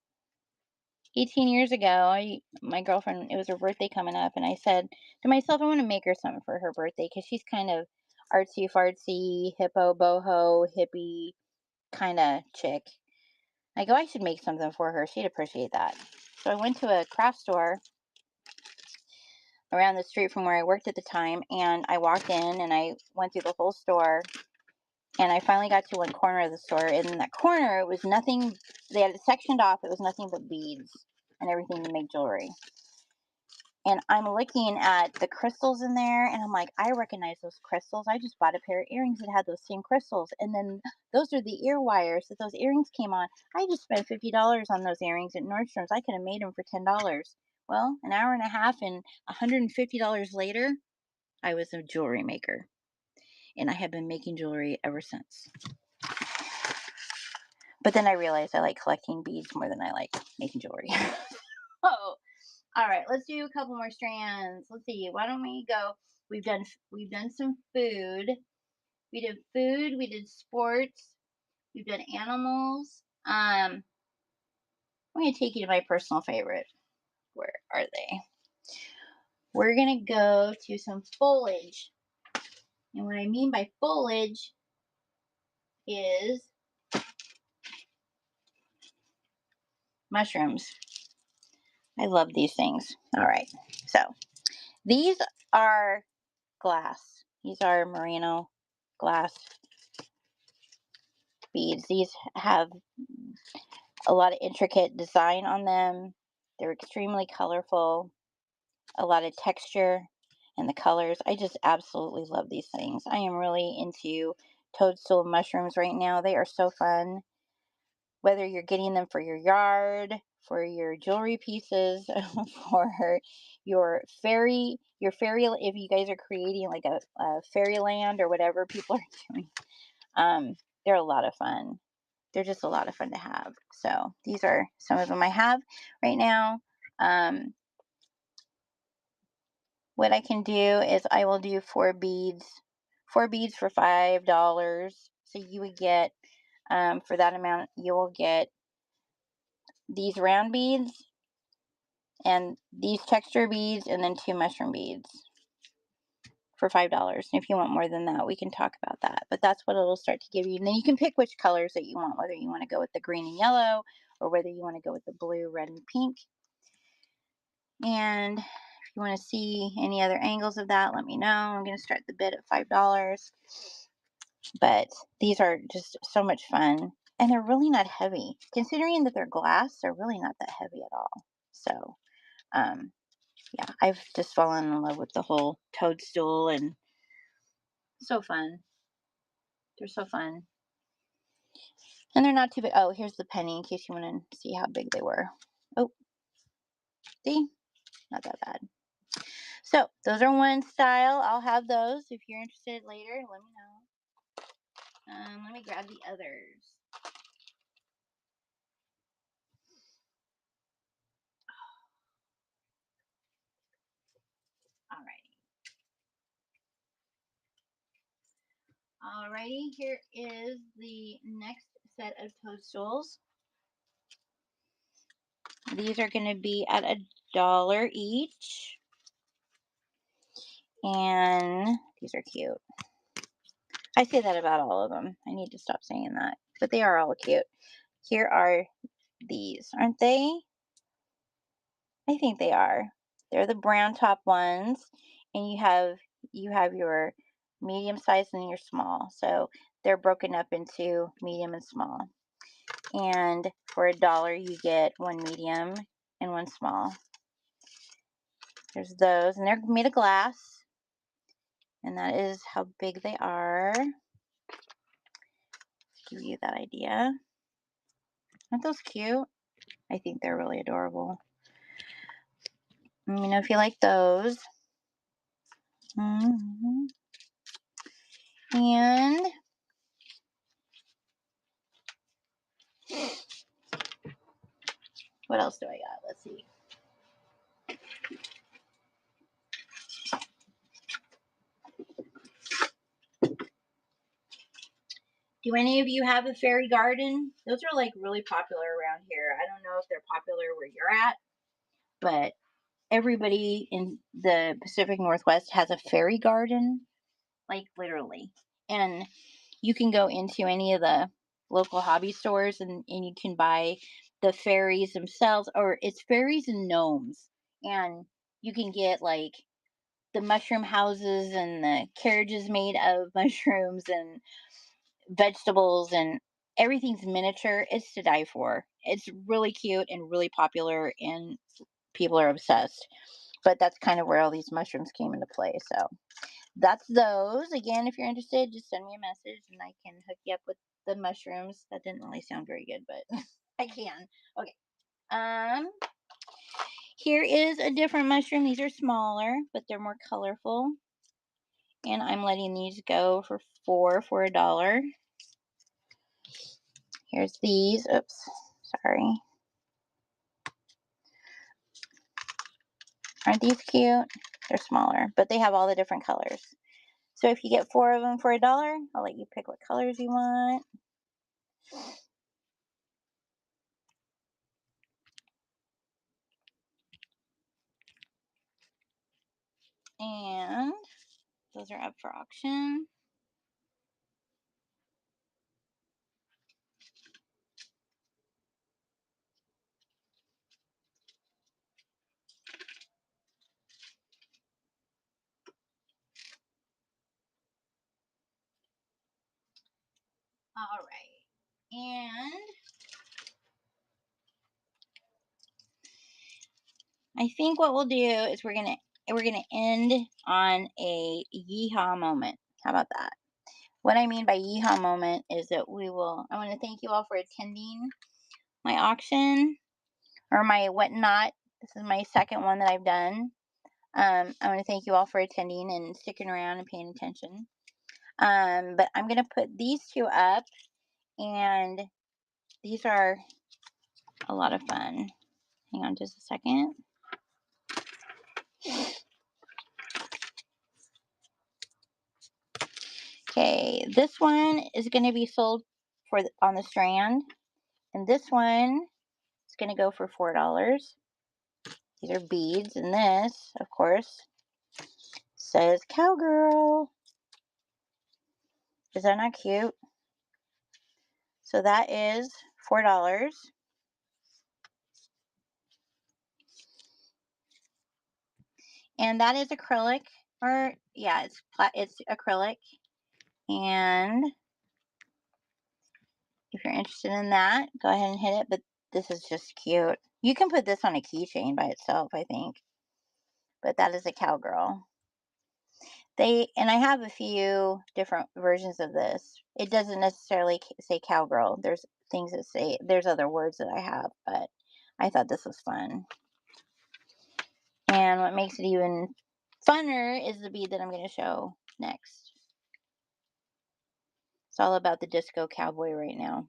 18 years ago, my girlfriend, it was her birthday coming up, and I said to myself, I want to make her something for her birthday because she's kind of artsy fartsy, hippo boho, hippie kind of chick. I go, I should make something for her. She'd appreciate that. So I went to a craft store around the street from where I worked at the time, and I walked in and I went through the whole store, and I finally got to one corner of the store, and in that corner it was nothing. They had it sectioned off. It was nothing but beads and everything to make jewelry. And I'm looking at the crystals in there, and I'm like, I recognize those crystals. I just bought a pair of earrings that had those same crystals. And then those are the ear wires that those earrings came on. I just spent $50 on those earrings at Nordstrom's. I could have made them for $10. Well, an hour and a half and $150 later, I was a jewelry maker. And I have been making jewelry ever since. But then I realized I like collecting beads more than I like making jewelry. Oh, all right. Let's do a couple more strands. Let's see. Why don't we go? We've done some food. We did food. We did sports. We've done animals. I'm gonna take you to my personal favorite. Where are they? We're gonna go to some foliage. And what I mean by foliage is mushrooms. I love these things. All right. So these are glass. These are merino glass beads. These have a lot of intricate design on them. They're extremely colorful, a lot of texture and the colors. I just absolutely love these things. I am really into toadstool mushrooms right now. They are so fun. Whether you're getting them for your yard, for your jewelry pieces, for if you guys are creating like a fairyland or whatever people are doing, they're a lot of fun. They're just a lot of fun to have. So these are some of them I have right now. What I can do is I will do four beads for $5. So you would get, for that amount, you will get these round beads and these texture beads and then 2 mushroom beads for $5. And if you want more than that, we can talk about that. But that's what it'll start to give you. And then you can pick which colors that you want, whether you want to go with the green and yellow or whether you want to go with the blue, red, and pink. And if you want to see any other angles of that, let me know. I'm going to start the bid at $5. But these are just so much fun. And they're really not heavy. Considering that they're glass, they're really not that heavy at all. So, yeah, I've just fallen in love with the whole toadstool and so fun. They're so fun. And they're not too big. Oh, here's the penny in case you want to see how big they were. Oh, see? Not that bad. So those are one style. I'll have those. If you're interested later, let me know. Let me grab the others. Alrighty, here is the next set of toadstools. These are going to be at $1 each. And these are cute. I say that about all of them. I need to stop saying that. But they are all cute. Here are these, aren't they? I think they are. They're the brown top ones. And you have your medium size and your small. So they're broken up into medium and small. And for $1, you get one medium and one small. There's those, and they're made of glass. And that is how big they are. Give you that idea. Aren't those cute? I think they're really adorable. Let me know if you like those. And what else do I got? Let's see. Do any of you have a fairy garden? Those are like really popular around here. I don't know if they're popular where you're at, but everybody in the Pacific Northwest has a fairy garden, like literally. And you can go into any of the local hobby stores and you can buy the fairies themselves, or it's fairies and gnomes. And you can get like the mushroom houses and the carriages made of mushrooms and vegetables, and everything's miniature. It's to die for. It's really cute and really popular, and people are obsessed. But that's kind of where all these mushrooms came into play. So that's those. Again, if you're interested, just send me a message and I can hook you up with the mushrooms. That didn't really sound very good, but I can. Okay. Here is a different mushroom. These are smaller, but they're more colorful. And I'm letting these go for $4 for $1. Here's these. Oops, sorry. Aren't these cute? They're smaller, but they have all the different colors. So if you get 4 of them for $1, I'll let you pick what colors you want. And those are up for auction. All right. And I think what we'll do is we're gonna end on a yeehaw moment. How about that? What I mean by yeehaw moment is that I want to thank you all for attending my auction or my whatnot. This is my second one that I've done. I want to thank you all for attending and sticking around and paying attention. But I'm going to put these two up, and these are a lot of fun. Hang on just a second. Okay, this one is going to be sold on the strand, and this one is going to go for $4. These are beads, and this, of course, says cowgirl. Is that not cute? So that is $4. And that is acrylic, or yeah, it's acrylic. And if you're interested in that, go ahead and hit it. But this is just cute. You can put this on a keychain by itself, I think. But that is a cowgirl. And I have a few different versions of this. It doesn't necessarily say cowgirl. There's things that say, there's other words that I have, but I thought this was fun. And what makes it even funner is the bead that I'm going to show next. It's all about the disco cowboy right now.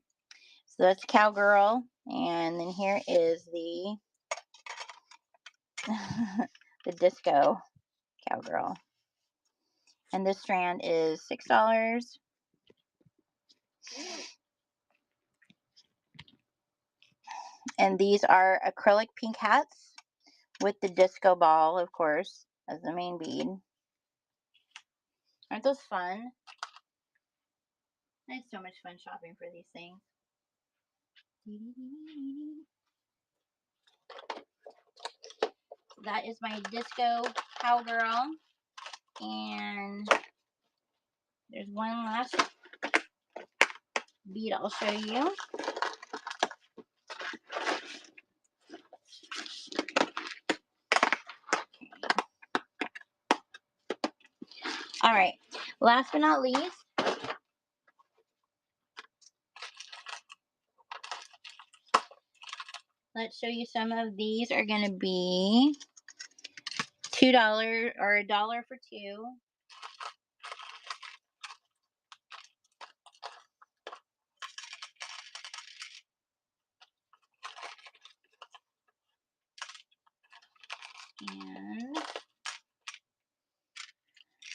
So that's cowgirl, and then here is the the disco cowgirl. And this strand is $6. And these are acrylic pink hats with the disco ball, of course, as the main bead. Aren't those fun? I had so much fun shopping for these things. That is my disco cowgirl. And there's one last bead I'll show you. All right, last but not least, let's show you some of these are going to be $2 or $1 for 2.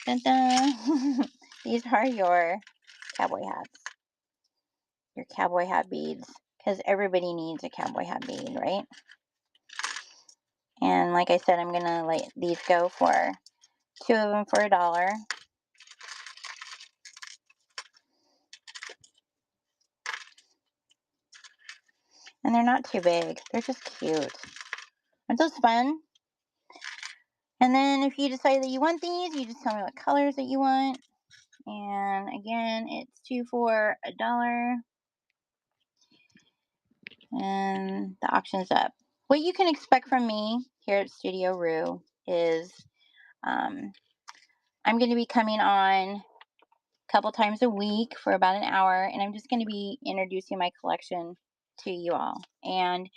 And dun-dun. These are your cowboy hats. Your cowboy hat beads. Because everybody needs a cowboy hat bead, right? And like I said, I'm going to let these go for 2 of them for $1. And they're not too big. They're just cute. Aren't those fun? And then if you decide that you want these, you just tell me what colors that you want. And again, it's 2 for $1. And the auction's up. What you can expect from me here at Studio Rue is I'm going to be coming on a couple times a week for about an hour, and I'm just going to be introducing my collection to you all. And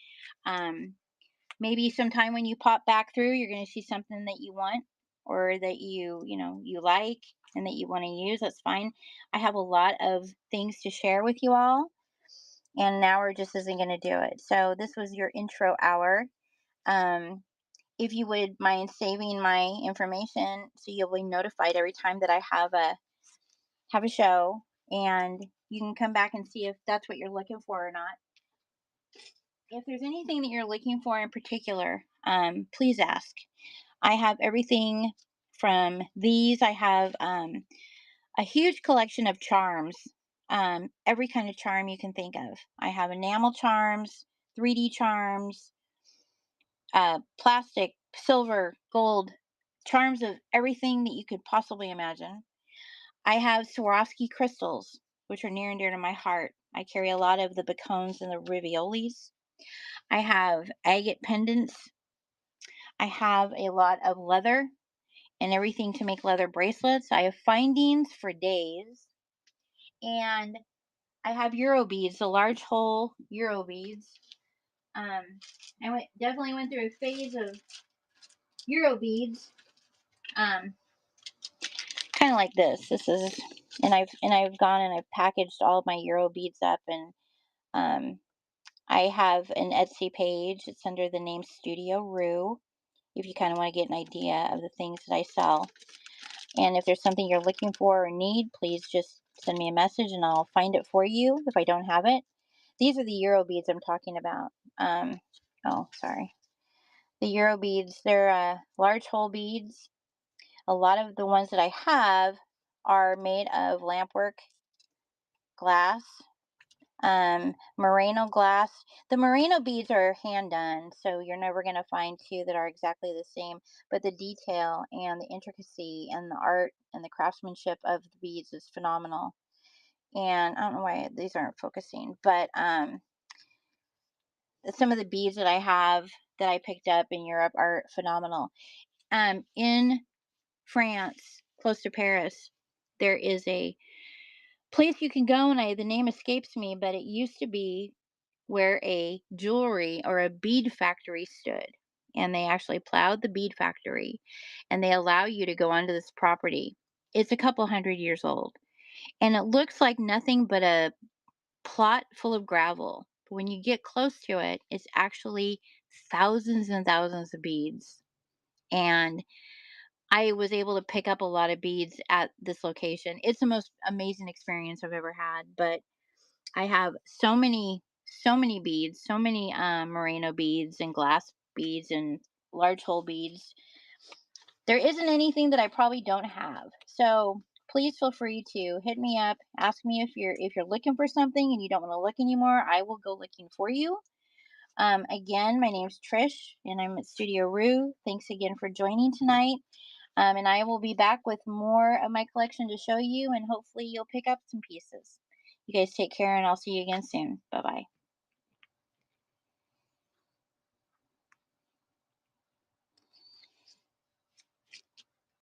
Maybe sometime when you pop back through, you're going to see something that you want or that you like and that you want to use. That's fine. I have a lot of things to share with you all, and an hour just isn't going to do it. So this was your intro hour. Um, if you would mind saving my information so you'll be notified every time that I have a show, and you can come back and see if that's what you're looking for or not. If there's anything that you're looking for in particular, please ask. I have everything from these. I have a huge collection of charms, every kind of charm you can think of. I have enamel charms, 3D charms, plastic, silver, gold, charms of everything that you could possibly imagine. I have Swarovski crystals, which are near and dear to my heart. I carry a lot of the bacones and the riviolis. I have agate pendants. I have a lot of leather and everything to make leather bracelets. I have findings for days. And I have Euro beads, the large hole Euro beads. Definitely went through a phase of Euro beads. Um, kind of like this. This is, and I've gone and I've packaged all of my Euro beads up, and um, I have an Etsy page. It's under the name Studio Rue. If you kind of want to get an idea of the things that I sell, and if there's something you're looking for or need, please just send me a message and I'll find it for you if I don't have it. These are the Euro beads I'm talking about. Oh, sorry. The Euro beads, they're large hole beads. A lot of the ones that I have are made of lampwork glass, merino glass. The merino beads are hand done, so you're never going to find two that are exactly the same. But the detail and the intricacy and the art and the craftsmanship of the beads is phenomenal. And I don't know why these aren't focusing, but some of the beads that I have that I picked up in Europe are phenomenal. In France, close to Paris, there is a place you can go, and the name escapes me, but it used to be where a jewelry or a bead factory stood. And they actually plowed the bead factory, and they allow you to go onto this property. It's a couple hundred years old, and it looks like nothing but a plot full of gravel. But when you get close to it, it's actually thousands and thousands of beads. And I was able to pick up a lot of beads at this location. It's the most amazing experience I've ever had. But I have so many beads, so many merino beads and glass beads and large hole beads. There isn't anything that I probably don't have. So please feel free to hit me up, ask me if you're looking for something and you don't want to look anymore. I will go looking for you. Again, my name's Trish, and I'm at Studio Rue. Thanks again for joining tonight. And I will be back with more of my collection to show you, and hopefully you'll pick up some pieces. You guys take care, and I'll see you again soon. Bye bye.